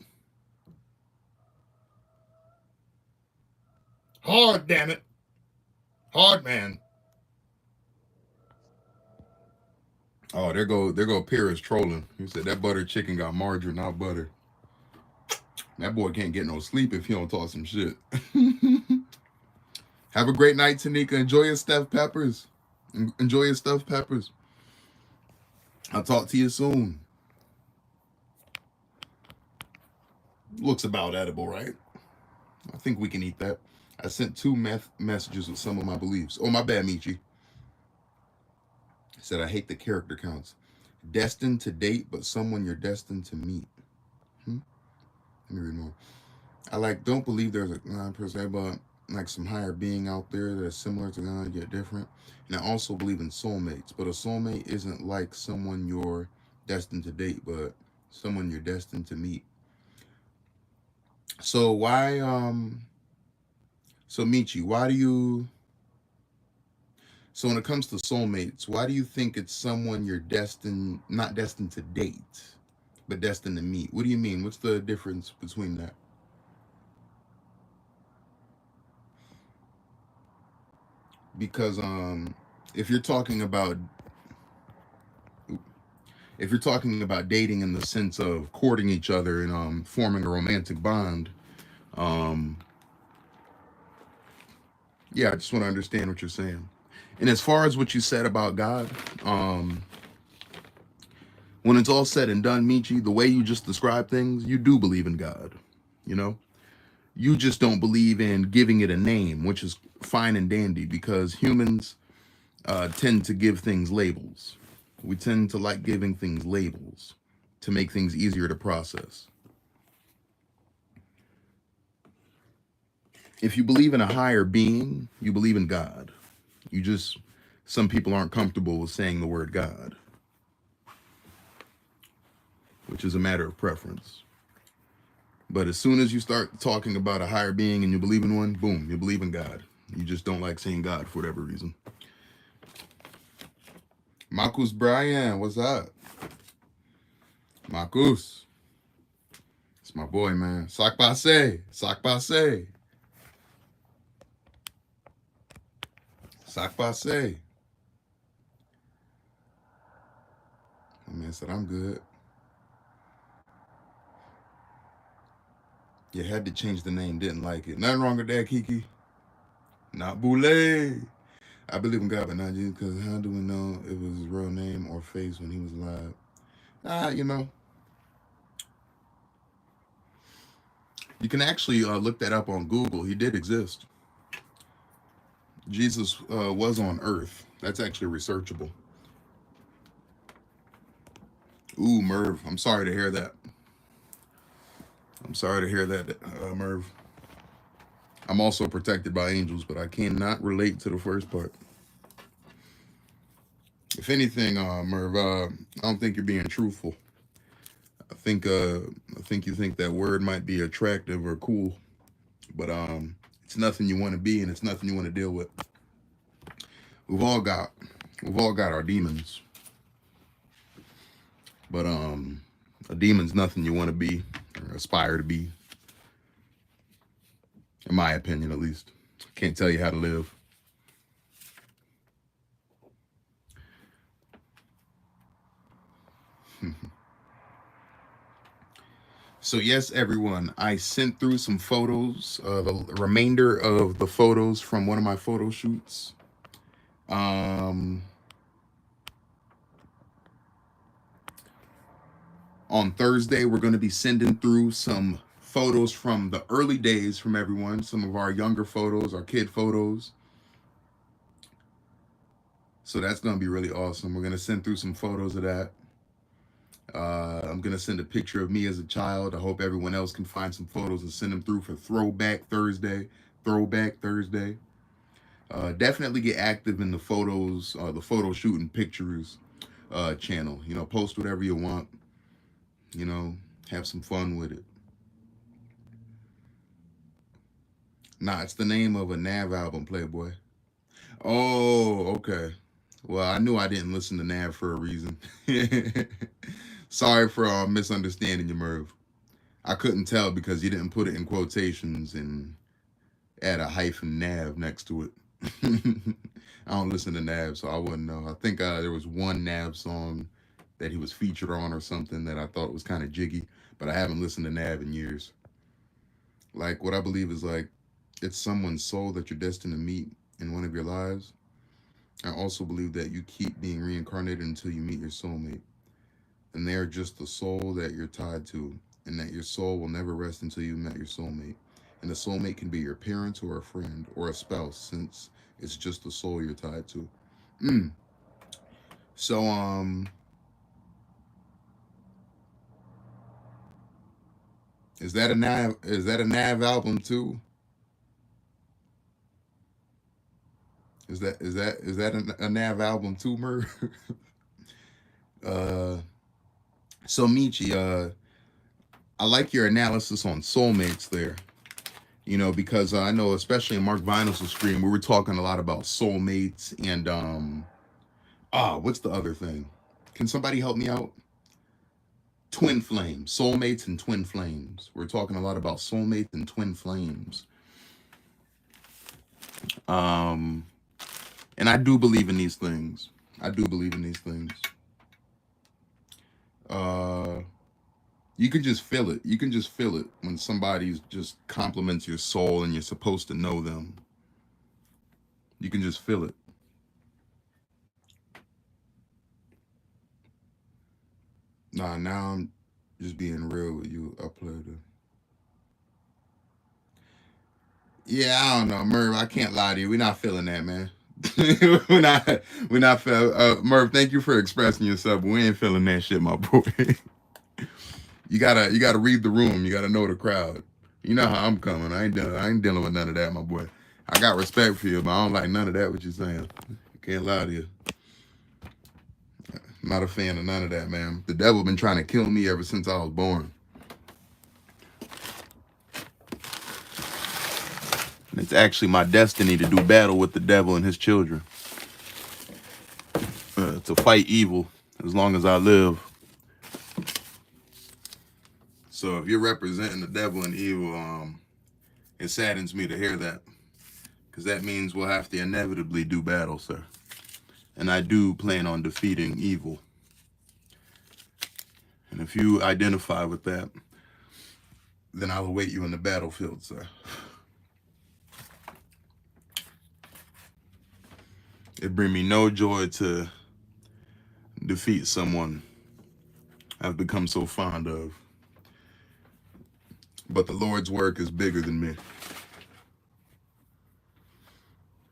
Hard, damn it. Hard, man. Oh, there go Paris trolling. He said that butter chicken got margarine, not butter. That boy can't get no sleep if he don't talk some shit. Have a great night, Tanika. Enjoy your stuffed peppers. Enjoy your stuffed peppers. I'll talk to you soon. Looks about edible, right? I think we can eat that. I sent 2 messages with some of my beliefs. Oh, my bad, Michi. Said, I hate the character counts. Destined to date, but someone you're destined to meet. Let me read more. I don't believe there's a person, but like some higher being out there that's similar to God, yet different. And I also believe in soulmates, but a soulmate isn't like someone you're destined to date, but someone you're destined to meet. So why, so Michi, why do you, so when it comes to soulmates, why do you think it's someone you're not destined to date, but destined to meet? What do you mean? What's the difference between that? Because if you're talking about if you're talking about dating in the sense of courting each other and forming a romantic bond, um, yeah, I just want to understand what you're saying. And as far as what you said about God, um, when it's all said and done, Michi, the way you just describe things, you do believe in God. You know, you just don't believe in giving it a name, which is fine and dandy because humans tend to give things labels. We tend to like giving things labels to make things easier to process. If you believe in a higher being, you believe in God. You just, some people aren't comfortable with saying the word God, which is a matter of preference. But as soon as you start talking about a higher being and you believe in one, boom, you believe in God. You just don't like saying God for whatever reason. Marcus Brian, what's up? Marcus. It's my boy, man. Sac passe. Sac passe. Sac passe. My man said, I'm good. You had to change the name, didn't like it. Nothing wrong with that, Kiki. Not Boule. I believe in God, but not you, because how do we know it was his real name or face when he was alive? You know, you can actually look that up on Google. He did exist. Jesus was on earth. That's actually researchable. Ooh, Merv, I'm sorry to hear that. I'm sorry to hear that, Merv. I'm also protected by angels, but I cannot relate to the first part. If anything, Merv, I don't think you're being truthful. I think you think that word might be attractive or cool, but it's nothing you want to be, and it's nothing you want to deal with. We've all got our demons, but a demon's nothing you want to be or aspire to be. In my opinion, at least. I can't tell you how to live. So yes, everyone, I sent through some photos, the remainder of the photos from one of my photo shoots. On Thursday, we're going to be sending through some photos from the early days from everyone, some of our younger photos, our kid photos. So that's going to be really awesome. We're going to send through some photos of that. I'm going to send a picture of me as a child. I hope everyone else can find some photos and send them through for Throwback Thursday. Definitely get active in the photos, the photo shooting pictures channel. You know, post whatever you want. You know, have some fun with it. Nah, it's the name of a Nav album, Playboy. Oh, okay. Well, I knew I didn't listen to Nav for a reason. Sorry for misunderstanding you, Merv. I couldn't tell because you didn't put it in quotations and add a hyphen Nav next to it. I don't listen to Nav, so I wouldn't know. I think there was one Nav song that he was featured on or something that I thought was kind of jiggy, but I haven't listened to Nav in years. Like, what I believe is like, it's someone's soul that you're destined to meet in one of your lives. I also believe that you keep being reincarnated until you meet your soulmate. And they're just the soul that you're tied to, and that your soul will never rest until you met your soulmate. And the soulmate can be your parent or a friend or a spouse, since it's just the soul you're tied to. So is that a Nav album too? Is that a Nav album too, Mer? So Michi, I like your analysis on soulmates there. You know, because I know, especially in Mark Vinyls' stream, we were talking a lot about soulmates and what's the other thing? Can somebody help me out? Twin flames, soulmates and twin flames. We're talking a lot about soulmates and twin flames. And I do believe in these things. You can just feel it. You can just feel it when somebody just compliments your soul and you're supposed to know them. You can just feel it. Nah, now I'm just being real with you, uploader. Yeah, I don't know, Merv. I can't lie to you. We're not feeling that, man. we're not. We're not feeling. Merv, thank you for expressing yourself. But we ain't feeling that shit, my boy. You gotta read the room. You gotta know the crowd. You know how I'm coming. I ain't dealing with none of that, my boy. I got respect for you, but I don't like none of that. What you saying? Can't lie to you. I'm not a fan of none of that, man. The devil been trying to kill me ever since I was born. And it's actually my destiny to do battle with the devil and his children. To fight evil as long as I live. So if you're representing the devil and evil, it saddens me to hear that. Because that means we'll have to inevitably do battle, sir. And I do plan on defeating evil. And if you identify with that, then I'll await you in the battlefield, sir. It brings me no joy to defeat someone I've become so fond of. But the Lord's work is bigger than me.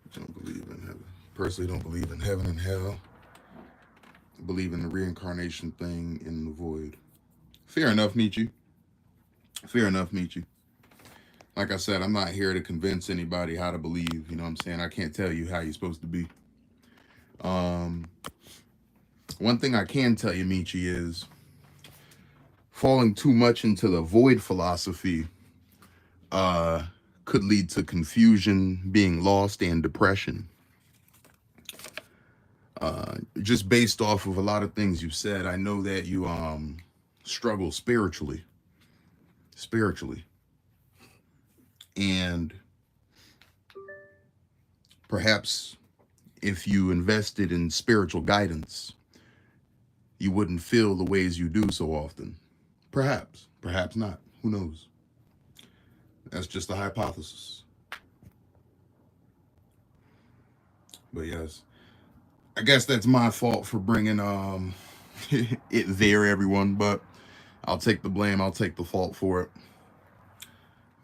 I don't believe in heaven. Personally, don't believe in heaven and hell. I believe in the reincarnation thing in the void. Fair enough, Nietzsche. Fair enough, Nietzsche. Like I said, I'm not here to convince anybody how to believe. You know what I'm saying? I can't tell you how you're supposed to be. One thing I can tell you, Michi, is falling too much into the void philosophy could lead to confusion, being lost, and depression. Just based off of a lot of things you've said, I know that you struggle spiritually. And perhaps if you invested in spiritual guidance, you wouldn't feel the ways you do so often. Perhaps not. Who knows? That's just a hypothesis. But yes, I guess that's my fault for bringing it there, everyone. But I'll take the blame. I'll take the fault for it.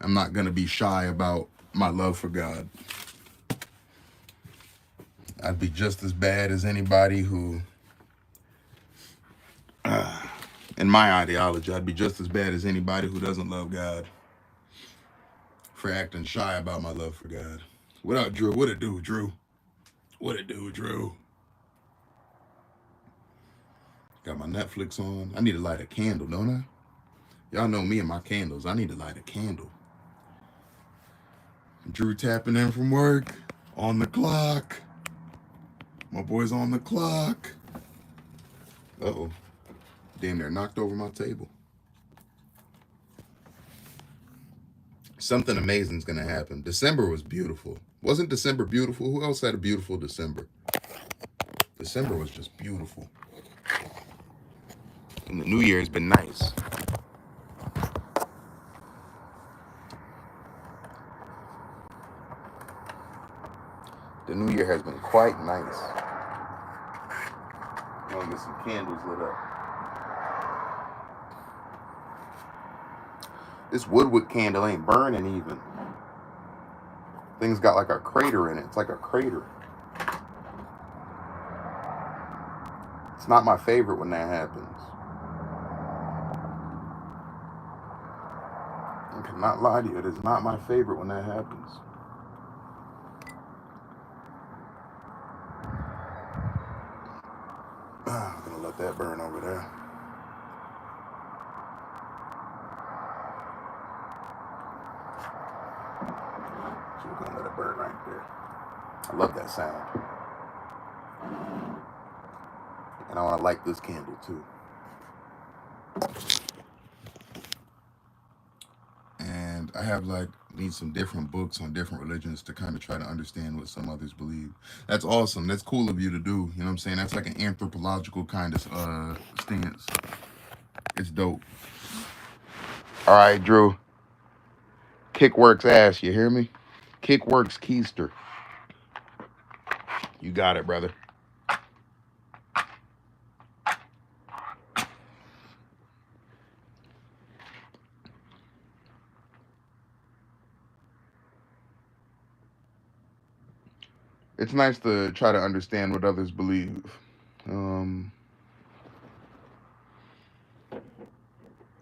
I'm not going to be shy about my love for God. I'd be just as bad as anybody who, in my ideology, I'd be just as bad as anybody who doesn't love God for acting shy about my love for God. What up, Drew? What it do, Drew? What it do, Drew? Got my Netflix on. I need to light a candle, don't I? Y'all know me and my candles. I need to light a candle. Drew tapping in from work. On the clock. My boy's on the clock. Uh-oh. Damn near knocked over my table. Something amazing's gonna happen. December was beautiful. Wasn't December beautiful? Who else had a beautiful December? December was just beautiful. And the new year has been nice. The new year has been quite nice. I'm gonna get some candles lit up. This Woodwick candle ain't burning even. Thing's got like a crater in it. It's like a crater. It's not my favorite when that happens. I cannot lie to you. It is not my favorite when that happens. I'm gonna let that burn over there. So we're gonna let it burn right there. I love that sound. And I want to light this candle too. And I have need some different books on different religions to kind of try to understand what some others believe. That's awesome. That's cool of you to do. You know what I'm saying? That's like an anthropological kind of stance. It's dope. All right, Drew. Kickworks ass. You hear me? Kickworks Keister. You got it, brother. It's nice to try to understand what others believe.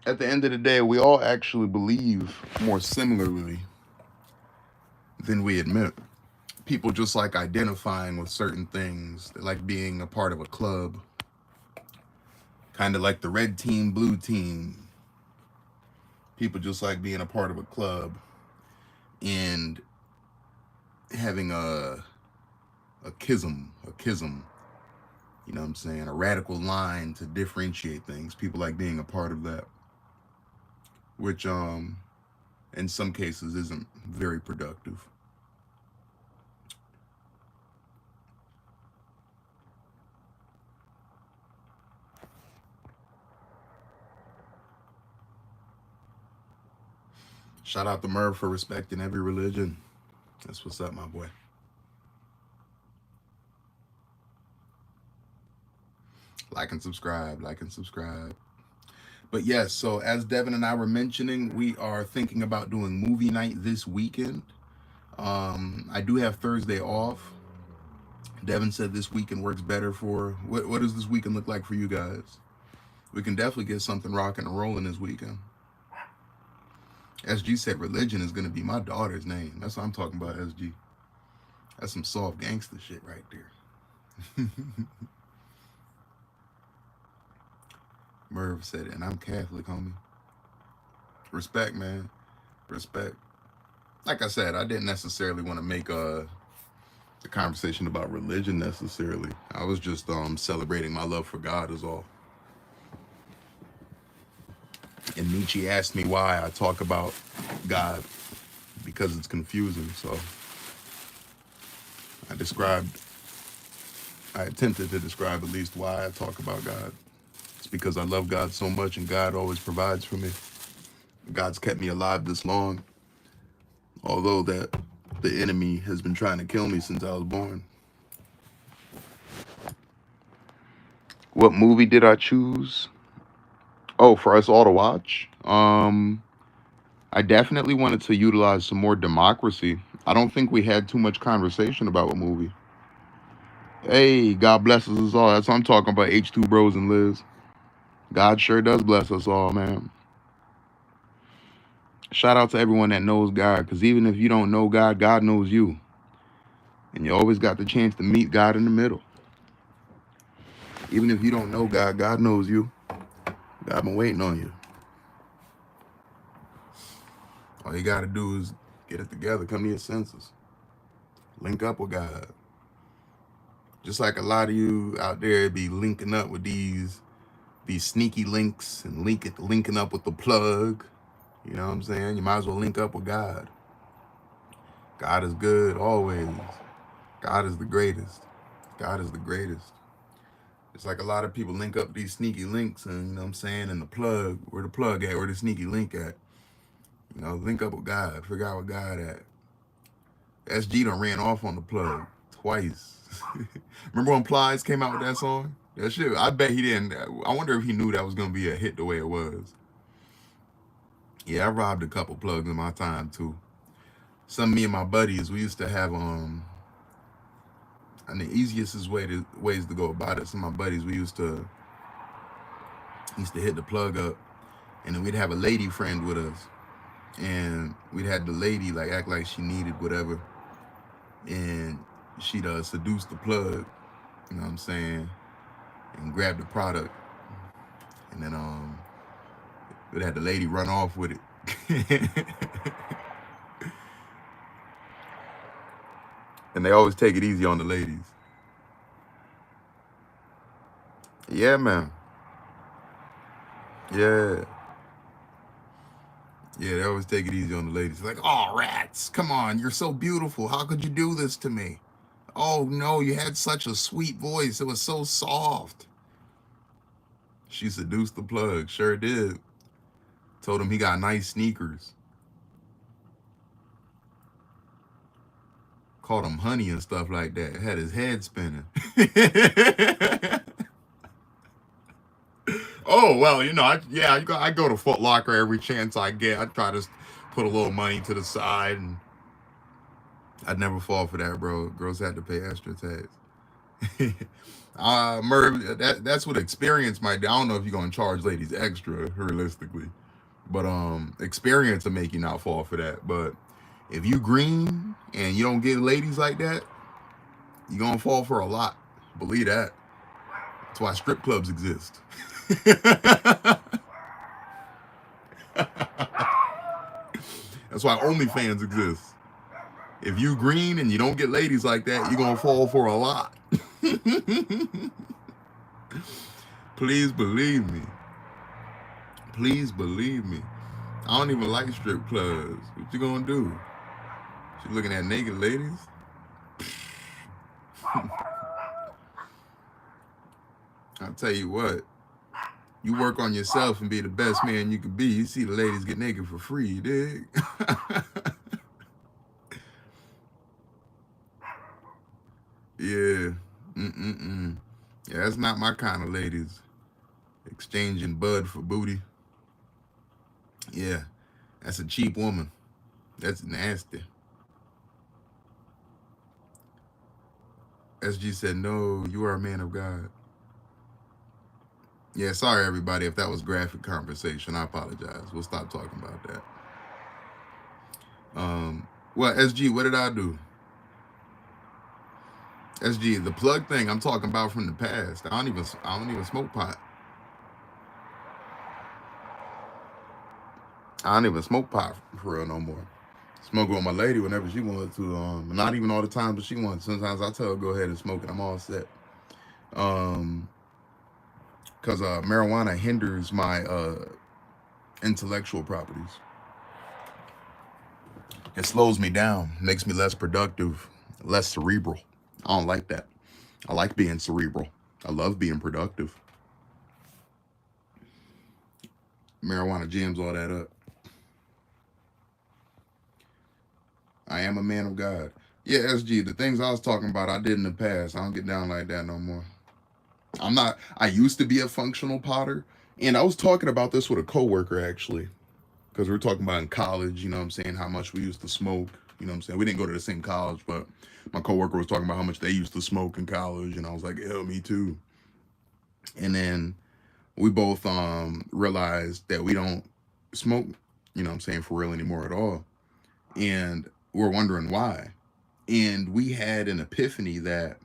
At the end of the day, we all actually believe more similarly than we admit. People just like identifying with certain things. They like being a part of a club, kind of like the red team, blue team. People just like being a part of a club and having a schism, you know what I'm saying, a radical line to differentiate things. People like being a part of that, which in some cases isn't very productive. Shout out to Merv for respecting every religion. That's what's up, my boy. Like and subscribe, like and subscribe. But yes, so as Devin and I were mentioning, we are thinking about doing movie night this weekend. I do have Thursday off. Devin said this weekend works better for, what does this weekend look like for you guys? We can definitely get something rocking and rolling this weekend. SG said religion is going to be my daughter's name. That's what I'm talking about, SG. That's some soft gangster shit right there. Merv said it, and I'm Catholic, homie. Respect, man. Respect. Like I said, I didn't necessarily want to make a conversation about religion necessarily. I was just celebrating my love for God is all. And Nietzsche asked me why I talk about God, because it's confusing. So I attempted to describe at least why I talk about God. It's because I love God so much and God always provides for me. God's kept me alive this long, although that the enemy has been trying to kill me since I was born. What movie did I choose? Oh, for us all to watch? I definitely wanted to utilize some more democracy. I don't think we had too much conversation about what movie. Hey, God blesses us all. That's what I'm talking about, H2 Bros and Liz. God sure does bless us all, man. Shout out to everyone that knows God, because even if you don't know God, God knows you. And you always got the chance to meet God in the middle. Even if you don't know God, God knows you. God been waiting on you. All you got to do is get it together, come to your senses. Link up with God. Just like a lot of you out there be linking up with these sneaky links and linking up with the plug. You know what I'm saying? You might as well link up with God. God is good always. God is the greatest. God is the greatest. It's like a lot of people link up these sneaky links and, you know what I'm saying, and the plug, where the plug at, where the sneaky link at. You know, link up with God, figure out what God at. SG done ran off on the plug twice. Remember when Plies came out with that song? That shit, I bet he didn't. I wonder if he knew that was going to be a hit the way it was. Yeah, I robbed a couple plugs in my time too. Some of me and my buddies, we used to have, and the easiest ways to go about it, some of my buddies, we used to hit the plug up, and then we'd have a lady friend with us. And we'd had the lady like act like she needed whatever, and she'd seduce the plug, you know what I'm saying, and grab the product, and then we'd have the lady run off with it. And they always take it easy on the ladies. Yeah, man. Yeah, they always take it easy on the ladies. Like, oh, rats, come on, you're so beautiful, how could you do this to me? Oh no, you had such a sweet voice, it was so soft. She seduced the plug. Sure did. Told him he got nice sneakers. Called him honey and stuff like that. Had his head spinning. Oh, well, I go to Foot Locker every chance I get. I try to put a little money to the side, and I'd never fall for that, bro. Girls had to pay extra tax. Merv, that's what experience might do. I don't know if you're gonna charge ladies extra, realistically, but experience will make you not fall for that. But if you green and you don't get ladies like that, you're gonna fall for a lot. Believe that. That's why strip clubs exist. That's why OnlyFans exists. If you green and you don't get ladies like that, you're gonna fall for a lot. Please believe me. Please believe me. I don't even like strip clubs. What you gonna do? You looking at naked ladies? I'll tell you what. You work on yourself and be the best man you can be. You see the ladies get naked for free, you dig? Yeah. Yeah, that's not my kind of ladies. Exchanging bud for booty. Yeah, that's a cheap woman. That's nasty. SG said, no, you are a man of God. Yeah, sorry, everybody, if that was graphic conversation. I apologize. We'll stop talking about that. Well, SG, what did I do? SG, the plug thing I'm talking about from the past. I don't even smoke pot. I don't even smoke pot for real no more. Smoke with my lady whenever she wanted to. Not even all the time, but she wanted. Sometimes I tell her go ahead and smoke it. I'm all set. Because marijuana hinders my intellectual properties. It slows me down, makes me less productive, less cerebral. I don't like that. I like being cerebral. I love being productive. Marijuana jams all that up. I am a man of God. Yeah, SG, the things I was talking about, I did in the past. I don't get down like that no more. I used to be a functional potter. And I was talking about this with a coworker, actually. Because we were talking about in college, you know what I'm saying, how much we used to smoke. You know what I'm saying? We didn't go to the same college, but my coworker was talking about how much they used to smoke in college. And I was like, yeah, me too. And then we both realized that we don't smoke, you know what I'm saying, for real anymore at all. And we're wondering why. And we had an epiphany that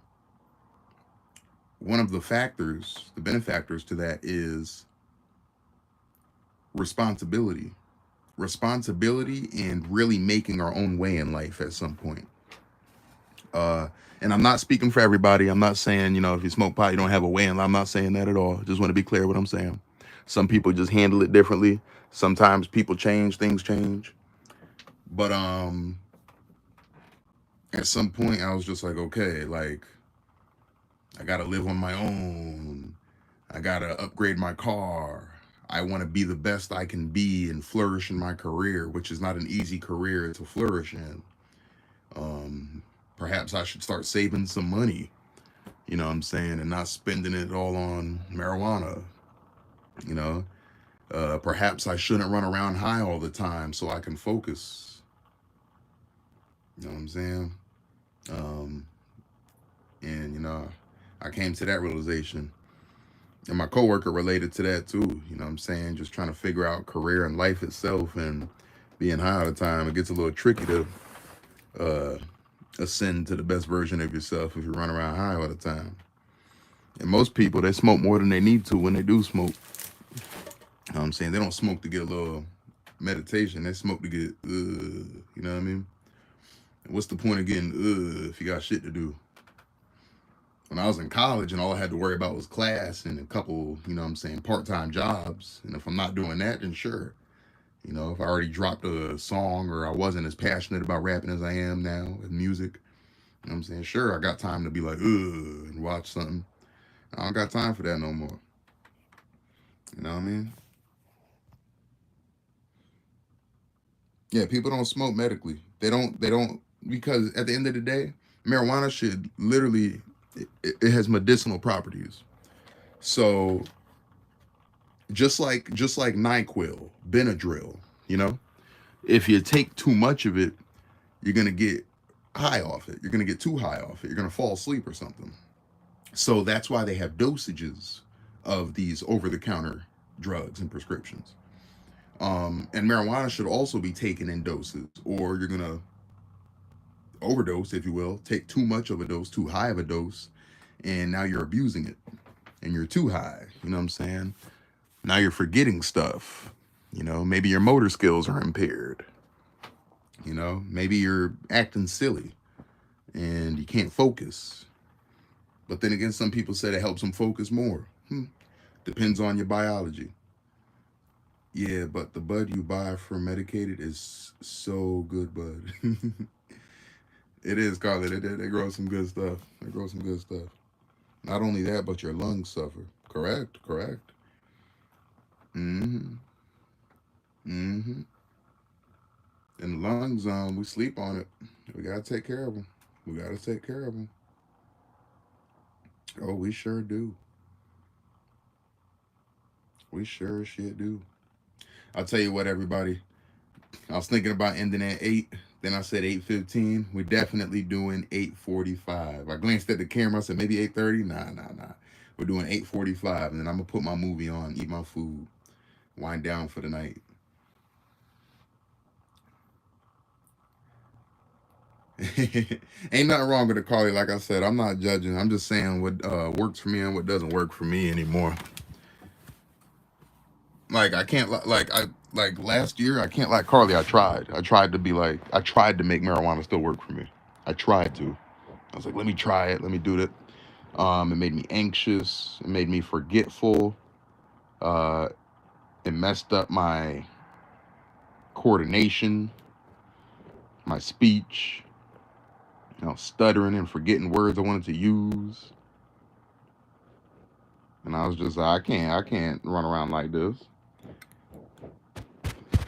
one of the factors, the benefactors to that is responsibility. Responsibility and really making our own way in life at some point. And I'm not speaking for everybody. I'm not saying, if you smoke pot, you don't have a way in life. I'm not saying that at all. Just want to be clear what I'm saying. Some people just handle it differently. Sometimes people change, things change. But at some point I was just like, okay, like I gotta live on my own. I gotta upgrade my car. I want to be the best I can be and flourish in my career, which is not an easy career to flourish in. Perhaps I should start saving some money, you know what I'm saying, and not spending it all on marijuana, Perhaps I shouldn't run around high all the time so I can focus. You know what I'm saying? And I came to that realization. And my coworker related to that too, you know what I'm saying? Just trying to figure out career and life itself and being high all the time. It gets a little tricky to ascend to the best version of yourself if you run around high all the time. And most people, they smoke more than they need to when they do smoke. You know what I'm saying? They don't smoke to get a little meditation. They smoke to get, you know what I mean? And what's the point of getting, if you got shit to do? When I was in college and all I had to worry about was class and a couple, you know what I'm saying, part-time jobs. And if I'm not doing that, then sure. If I already dropped a song or I wasn't as passionate about rapping as I am now with music, you know what I'm saying? Sure, I got time to be like, and watch something. I don't got time for that no more. You know what I mean? Yeah, people don't smoke medically. They don't because at the end of the day, marijuana should literally it has medicinal properties. So just like NyQuil, Benadryl, you know, if you take too much of it, you're gonna get high off it. You're gonna get too high off it. You're gonna fall asleep or something. So that's why they have dosages of these over-the-counter drugs and prescriptions. And marijuana should also be taken in doses, or you're gonna overdose, if you will, take too much of a dose, too high of a dose, and now you're abusing it, and you're too high. You know what I'm saying? Now you're forgetting stuff. You know, maybe your motor skills are impaired. You know, maybe you're acting silly and you can't focus. But then again, some people said it helps them focus more. Depends on your biology. Yeah, but the bud you buy for medicated is so good, bud. It is, Carly. They grow some good stuff. They grow some good stuff. Not only that, but your lungs suffer. Correct, correct. Mm-hmm. Mm-hmm. And lungs, we sleep on it. We gotta take care of them. We gotta take care of them. Oh, we sure do. We sure shit do. I'll tell you what, everybody. I was thinking about ending at 8. Then I said 8:15. We're definitely doing 8:45. I glanced at the camera. I said maybe 8:30. Nah, nah, nah. We're doing 8:45, and then I'm gonna put my movie on, eat my food, wind down for the night. Ain't nothing wrong with it, Carly. Like I said, I'm not judging. I'm just saying what works for me and what doesn't work for me anymore. Like I can't like last year. I can't like Carly. I tried. I tried to be like. I tried to make marijuana still work for me. I tried to. I was like, let me try it. Let me do it. It made me anxious. It made me forgetful. Uh, it messed up my coordination, my speech. You know, stuttering and forgetting words I wanted to use. And I was just like, I can't run around like this.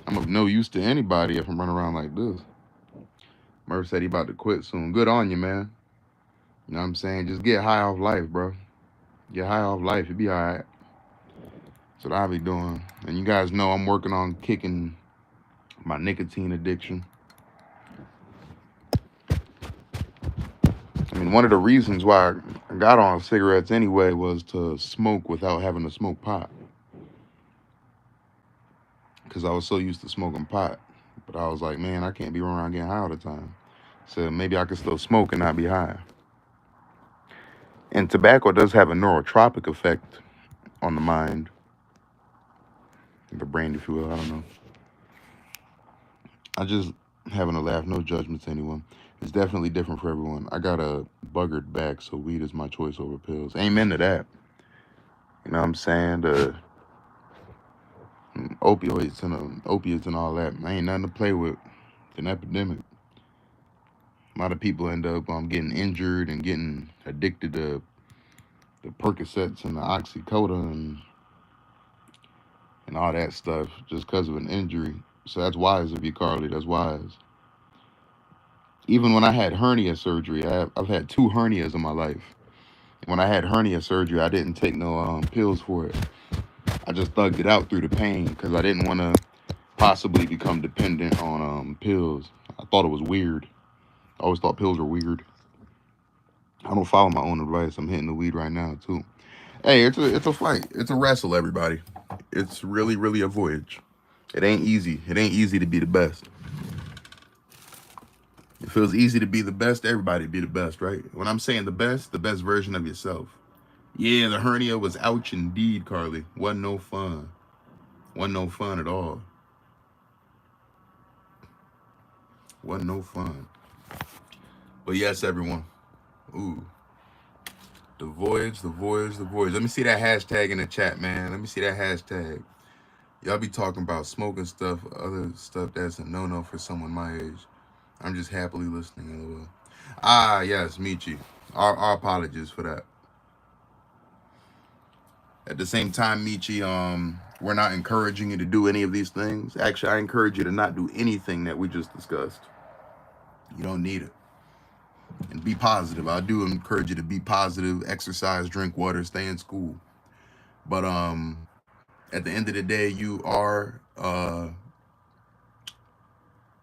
I'm of no use to anybody if I'm running around like this. Murph said he about to quit soon. Good on you, man. You know what I'm saying? Just get high off life, bro. Get high off life. You'll be all right. That's what I'll be doing. And you guys know I'm working on kicking my nicotine addiction. I mean, one of the reasons why I got on cigarettes anyway was to smoke without having to smoke pot. Because I was so used to smoking pot. But I was like, man, I can't be running around getting high all the time. So maybe I could still smoke and not be high. And tobacco does have a neurotropic effect on the mind, the brain, if you will. I don't know. I just having a laugh, no judgment to anyone. It's definitely different for everyone. I got a buggered back, so weed is my choice over pills. Amen to that. You know what I'm saying? The opiates and all that. Ain't nothing to play with. It's an epidemic. A lot of people end up getting injured and getting addicted to the Percocets and the Oxycodone and all that stuff just because of an injury. So that's wise of you, Carly. That's wise. Even when I had hernia surgery, I've had 2 hernias in my life. When I had hernia surgery, I didn't take no pills for it. I just thugged it out through the pain because I didn't want to possibly become dependent on pills. I thought it was weird. I always thought pills were weird. I don't follow my own advice. I'm hitting the weed right now too. Hey, it's a fight. It's a wrestle, everybody. It's really, really a voyage. It ain't easy. It ain't easy to be the best. It feels easy to be the best. Everybody be the best, right? When I'm saying the best version of yourself. Yeah, the hernia was ouch indeed, Carly. Wasn't no fun. Wasn't no fun at all. Wasn't no fun. But yes, everyone. Ooh. The voyage, the voyage, the voyage. Let me see that hashtag in the chat, man. Let me see that hashtag. Y'all be talking about smoking stuff, other stuff that's a no-no for someone my age. I'm just happily listening, LOL. Ah, yes, Michi. Our apologies for that. At the same time, Michi, we're not encouraging you to do any of these things. Actually, I encourage you to not do anything that we just discussed. You don't need it. And be positive. I do encourage you to be positive, exercise, drink water, stay in school. But at the end of the day, you are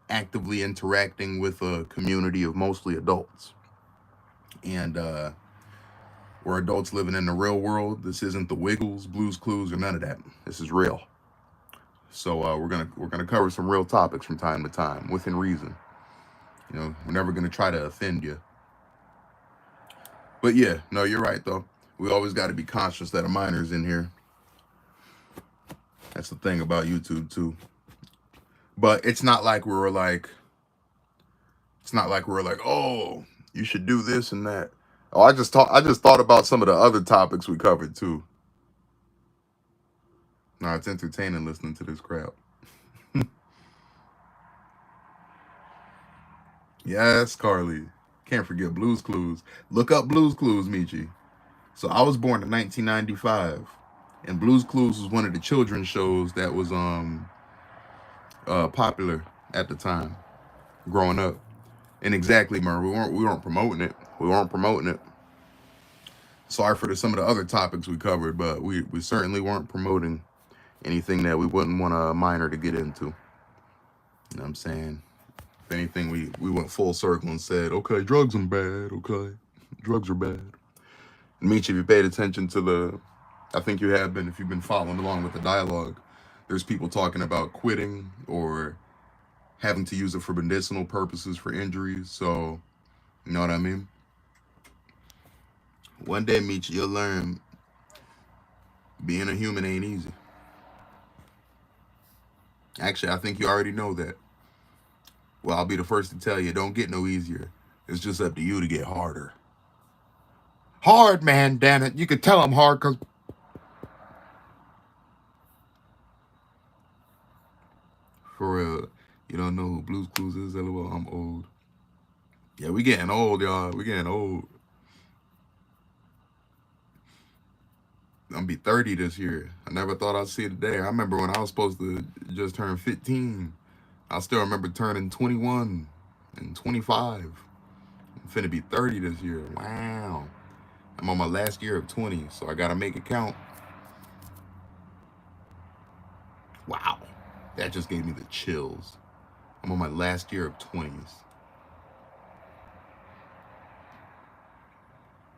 actively interacting with a community of mostly adults. And we're adults living in the real world. This isn't the Wiggles, Blues Clues, or none of that. This is real. So we're gonna cover some real topics from time to time, within reason. You know, we're never gonna try to offend you. But yeah, no, you're right though. We always got to be conscious that a minor's in here. That's the thing about YouTube too. But it's not like we were like, oh, you should do this and that. Oh, I just thought about some of the other topics we covered too. No, it's entertaining listening to this crap. Yes, Carly. Can't forget Blues Clues. Look up Blues Clues, Michi. So I was born in 1995, and Blues Clues was one of the children's shows that was popular at the time, growing up. And exactly, Murray, we weren't promoting it. We weren't promoting it. Sorry for some of the other topics we covered, but we certainly weren't promoting anything that we wouldn't want a minor to get into. You know what I'm saying? If anything, we went full circle and said, okay, drugs are bad, okay? Drugs are bad. And Meech, if you paid attention to I think you have been, if you've been following along with the dialogue, there's people talking about quitting or having to use it for medicinal purposes for injuries. So, you know what I mean? One day, Meech, you'll learn being a human ain't easy. Actually, I think you already know that. Well, I'll be the first to tell you, it don't get no easier. It's just up to you to get harder. Hard, man, damn it. You could tell I'm hard because... For real, you don't know who Blues Clues is? LOL, I'm old. Yeah, we getting old, y'all. We getting old. I'm gonna be 30 this year. I never thought I'd see the day. I remember when I was supposed to just turn 15. I still remember turning 21 and 25. I'm finna be 30 this year. Wow. I'm on my last year of 20, so I gotta make it count. Wow. That just gave me the chills. I'm on my last year of 20s.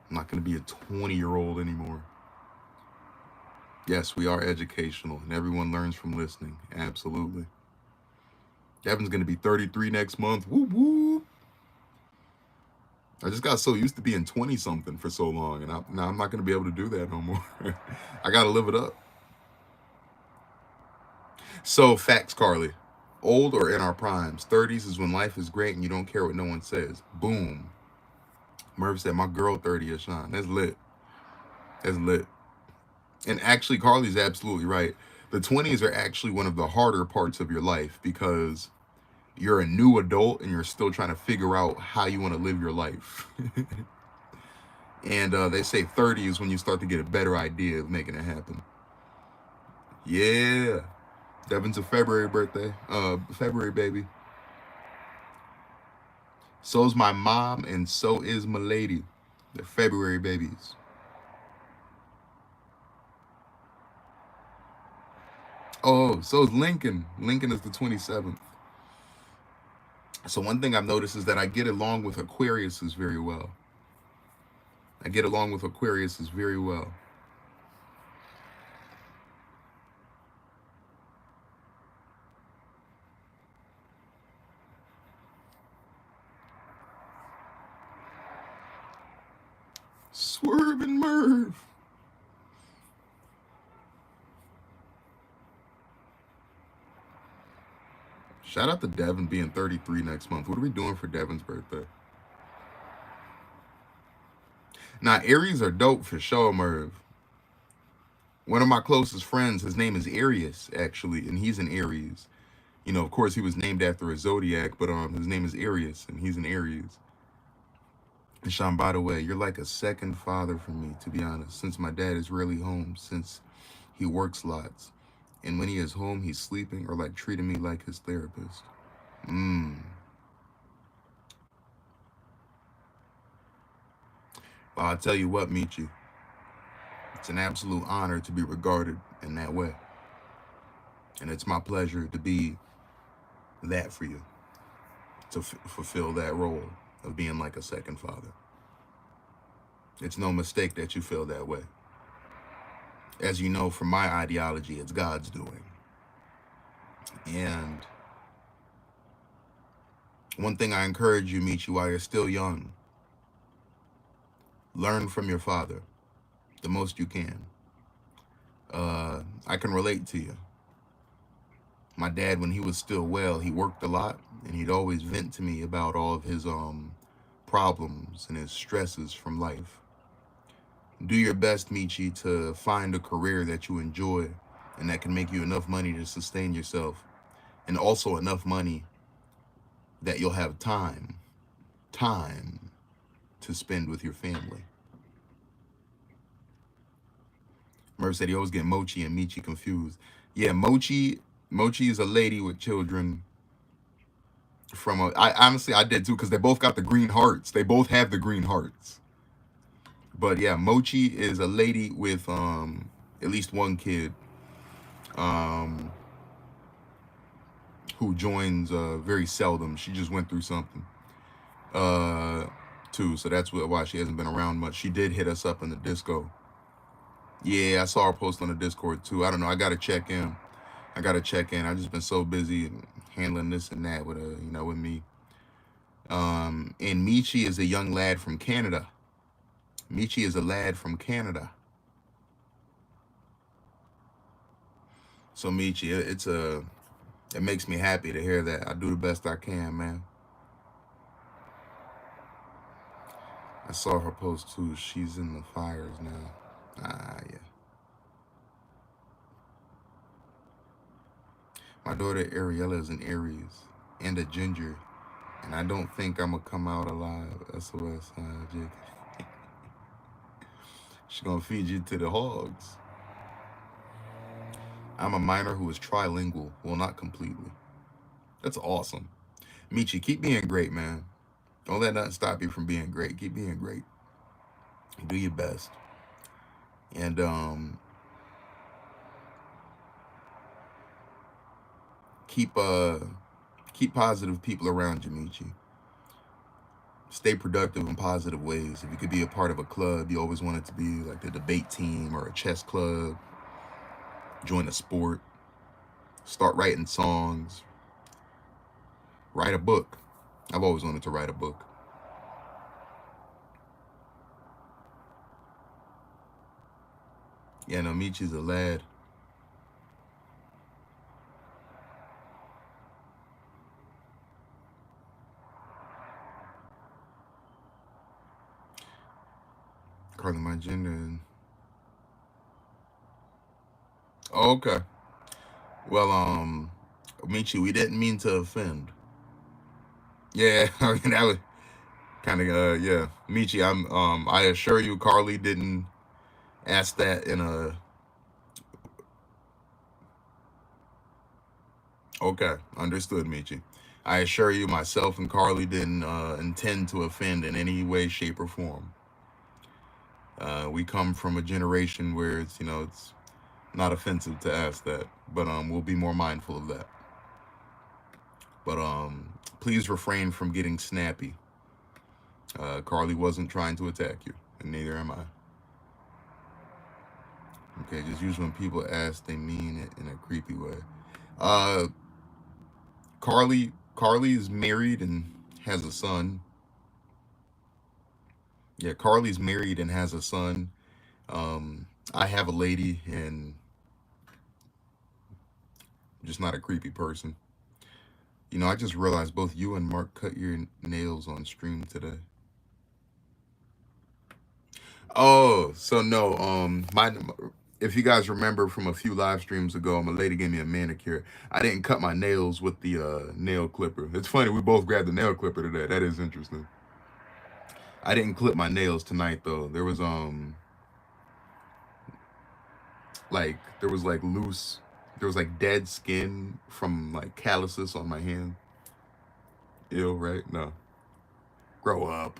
I'm not gonna be a 20-year-old anymore. Yes, we are educational, and everyone learns from listening. Absolutely. Devin's going to be 33 next month. Woo woo. I just got so used to being 20-something for so long, and now I'm not going to be able to do that no more. I got to live it up. So, facts, Carly. Old or in our primes. 30s is when life is great and you don't care what no one says. Boom. Murph said, my girl 30 is Sean. That's lit. That's lit. And actually, Carly's absolutely right. The 20s are actually one of the harder parts of your life because you're a new adult and you're still trying to figure out how you want to live your life. And they say 30 is when you start to get a better idea of making it happen. Yeah. Devin's a February birthday. February baby. So's my mom and so is my lady. They're February babies. Oh, so is Lincoln. Lincoln is the 27th. So one thing I've noticed is that I get along with Aquariuses very well. I get along with Aquariuses very well. Swerve and Merv. Shout out to Devin being 33 next month. What are we doing for Devin's birthday? Now, Aries are dope for sure, Merv. One of my closest friends, his name is Arius, actually, and he's an Aries. You know, of course, he was named after a zodiac, but his name is Arius, and he's an Aries. And Sean, by the way, you're like a second father for me, to be honest, since my dad is rarely home, since he works lots. And when he is home, he's sleeping or like treating me like his therapist. Well, I'll tell you what, Michi, it's an absolute honor to be regarded in that way. And it's my pleasure to be that for you, to fulfill that role of being like a second father. It's no mistake that you feel that way. As you know, from my ideology, it's God's doing. And one thing I encourage you, Michi, while you're still young, learn from your father the most you can. I can relate to you. My dad, when he was still well, he worked a lot, and he'd always vent to me about all of his problems and his stresses from life. Do your best, Michi, to find a career that you enjoy and that can make you enough money to sustain yourself, and also enough money that you'll have time to spend with your family. Murph said he always get Mochi and Michi confused. Yeah, Mochi is a lady with children from I honestly, I did too, because they both got the green hearts. They both have the green hearts. But yeah, Mochi is a lady with at least one kid who joins very seldom. She just went through something too, so that's why she hasn't been around much. She did hit us up in the disco. Yeah, I saw her post on the Discord too. I don't know. I gotta check in. I've just been so busy handling this and that with with me. And Michi is a young lad from Canada. Michi is a lad from Canada. So Michi, it makes me happy to hear that. I do the best I can, man. I saw her post too. She's in the fires now. Yeah. My daughter Ariella is an Aries and a Ginger, and I don't think I'm gonna come out alive. SOS, Jake. She's gonna feed you to the hogs. I'm a minor who is trilingual. Well, not completely. That's awesome. Michi, keep being great, man. Don't let nothing stop you from being great. Keep being great. Do your best. And keep positive people around you, Michi. Stay productive in positive ways. If you could be a part of a club, you always want it to be like the debate team or a chess club. Join a sport. Start writing songs. Write a book. I've always wanted to write a book. Yeah, no, Michi's a lad. Carly, my gender. Oh, okay. Well, Michi, we didn't mean to offend. Yeah, I mean, that was kind of, yeah. Michi, I assure you, Carly didn't ask that in a. Okay, understood, Michi. I assure you, myself and Carly didn't intend to offend in any way, shape, or form. We come from a generation where it's not offensive to ask that, but we'll be more mindful of that. But please refrain from getting snappy. Carly wasn't trying to attack you, and neither am I. Okay, just use when people ask, they mean it in a creepy way. Carly is married and has a son. Yeah, Carly's married and has a son. I have a lady, and I'm just not a creepy person. I just realized both you and Mark cut your nails on stream today. Oh, so no, if you guys remember from a few live streams ago, my lady gave me a manicure. I didn't cut my nails with the nail clipper. It's funny, we both grabbed the nail clipper today. That is interesting. I didn't clip my nails tonight though. There was like loose, there was like dead skin from like calluses on my hand. Ew, right? No. Grow up.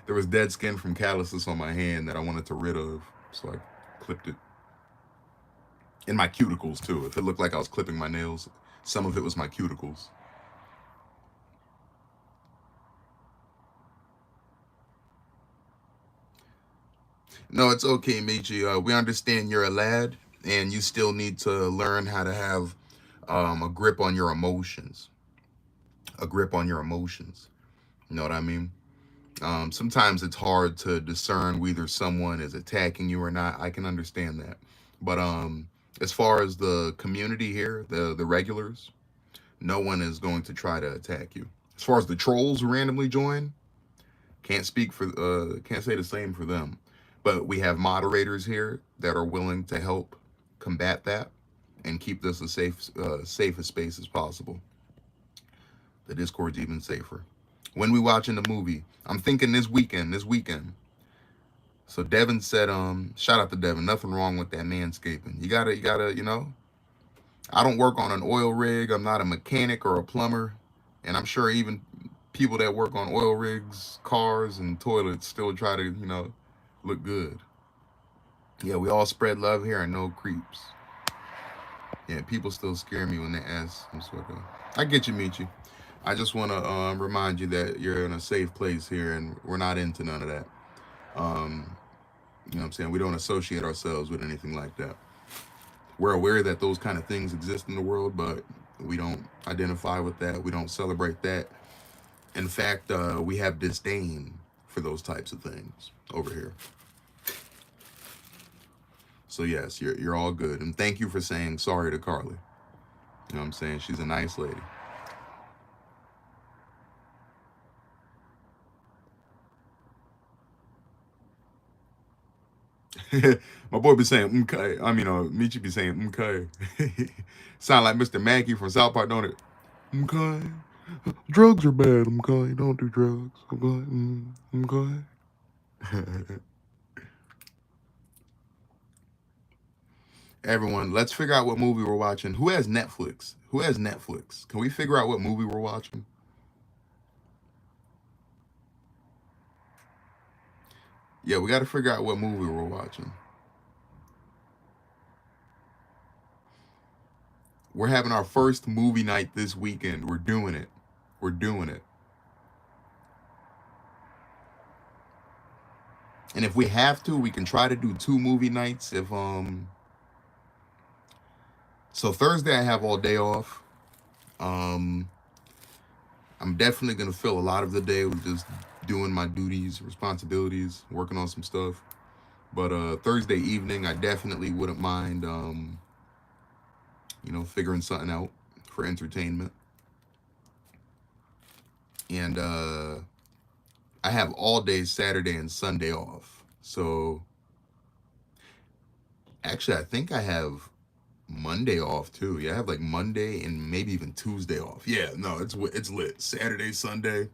There was dead skin from calluses on my hand that I wanted to rid of, so I clipped it. In my cuticles too. If it looked like I was clipping my nails, some of it was my cuticles. No, it's okay, Michi. We understand you're a lad, and you still need to learn how to have a grip on your emotions. A grip on your emotions. You know what I mean? Sometimes it's hard to discern whether someone is attacking you or not. I can understand that. But as far as the community here, the regulars, no one is going to try to attack you. As far as the trolls who randomly join, can't say the same for them. But we have moderators here that are willing to help combat that and keep this as safe a space as possible. The Discord's even safer. When we watching the movie, I'm thinking this weekend. So Devin said, shout out to Devin, nothing wrong with that manscaping. You gotta, I don't work on an oil rig. I'm not a mechanic or a plumber. And I'm sure even people that work on oil rigs, cars, and toilets still try to, look good. Yeah, we all spread love here and no creeps. Yeah, people still scare me when they ask some sort of. I get you, Michi. I just want to remind you that you're in a safe place here, and we're not into none of that. You know what I'm saying? We don't associate ourselves with anything like that. We're aware that those kind of things exist in the world, but we don't identify with that. We don't celebrate that. In fact, we have disdain for those types of things over here. So yes, you're all good. And thank you for saying sorry to Carly. You know what I'm saying? She's a nice lady. My boy be saying okay. Michi be saying okay. Sound like Mr. Mackey from South Park, don't it? Okay. Drugs are bad, okay. Don't do drugs. Okay. Everyone, let's figure out what movie we're watching. Who has Netflix? Can we figure out what movie we're watching? Yeah, we got to figure out what movie we're watching. We're having our first movie night this weekend. We're doing it. And if we have to, we can try to do 2 movie nights. So Thursday I have all day off. I'm definitely gonna fill a lot of the day with just doing my duties, responsibilities, working on some stuff. But Thursday evening, I definitely wouldn't mind, figuring something out for entertainment. And I have all day Saturday and Sunday off. So actually, I think I have Monday off too. Yeah, I have like Monday and maybe even Tuesday off. Yeah, no, it's lit. Saturday, Sunday,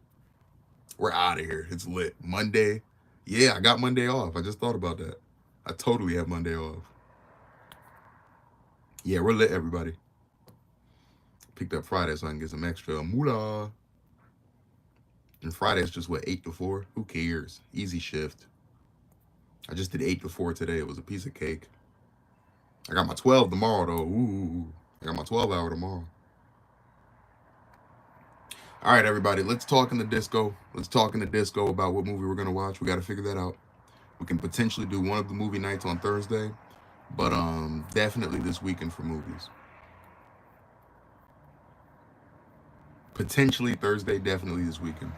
we're out of here. It's lit. Monday, yeah, I got Monday off. I just thought about that. I totally have Monday off. Yeah, we're lit, everybody. Picked up Friday so I can get some extra moolah. And Friday's just 8 to 4. Who cares? Easy shift. I just did 8 to 4 today. It was a piece of cake. I got my 12 tomorrow though. Ooh, I got my 12-hour tomorrow. All right, everybody, let's talk in the disco. About what movie we're gonna watch. We got to figure that out. We can potentially do one of the movie nights on Thursday, but definitely this weekend for movies. Potentially Thursday, definitely this weekend.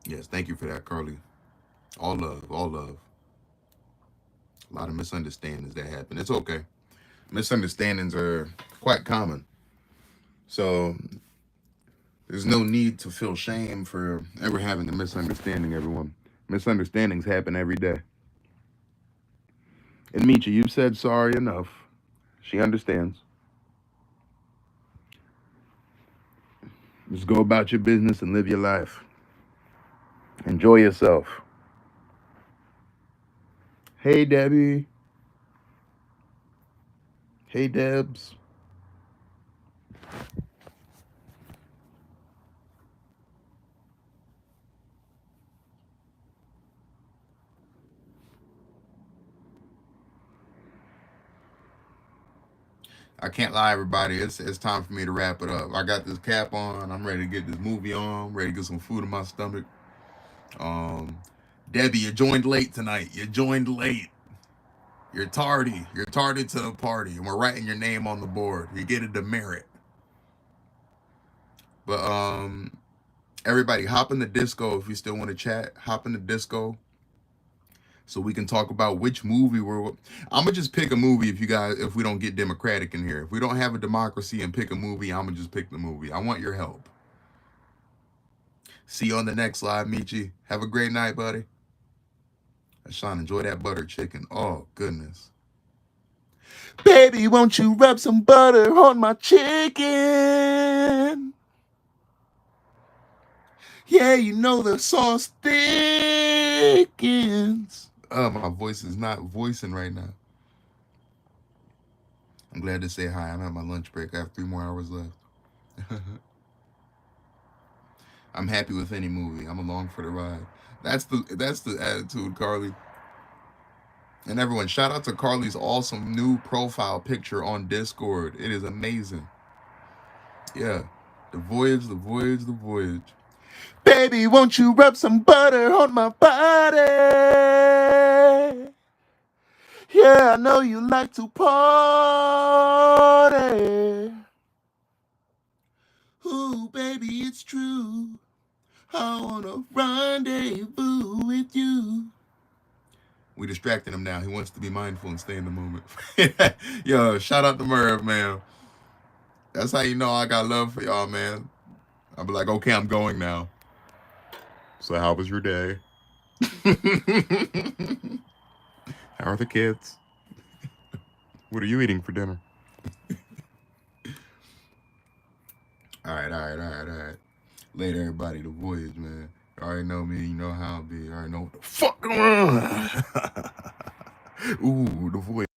Yes, thank you for that, Carly. All love. A lot of misunderstandings that happen. It's okay. Misunderstandings are quite common. So there's no need to feel shame for ever having a misunderstanding, everyone. Misunderstandings happen every day. And Michi, you've said sorry enough. She understands. Just go about your business and live your life. Enjoy yourself. Hey, Debbie. Hey, Debs. I can't lie, everybody. It's time for me to wrap it up. I got this cap on. I'm ready to get this movie on. I'm ready to get some food in my stomach. Debbie, you joined late tonight. You joined late. You're tardy. You're tardy to the party, and we're writing your name on the board. You get a demerit. But everybody, hop in the disco if you still want to chat. Hop in the disco so we can talk about which movie we're. I'm gonna just pick a movie if we don't get democratic in here. If we don't have a democracy and pick a movie, I'm gonna just pick the movie. I want your help. See you on the next live, Michi. Have a great night, buddy. Sean, enjoy that butter chicken. Oh, goodness. Baby, won't you rub some butter on my chicken? Yeah, you know the sauce thickens. Oh, my voice is not voicing right now. I'm glad to say hi. I'm at my lunch break. I have 3 more hours left. I'm happy with any movie. I'm along for the ride. That's the attitude, Carly. And everyone, shout out to Carly's awesome new profile picture on Discord. It is amazing. Yeah. The voyage, the voyage, the voyage. Baby, won't you rub some butter on my body? Yeah, I know you like to party. Ooh, baby, it's true. I wanna rendezvous with you. We distracting him now. He wants to be mindful and stay in the moment. Yo, shout out to Merv, man. That's how you know I got love for y'all, man. I'll be like, okay, I'm going now. So how was your day? How are the kids? What are you eating for dinner? All right. Later, everybody. The voyage, man. You already know me. You know how it be. You already know what the fuck going on. Ooh, the voyage.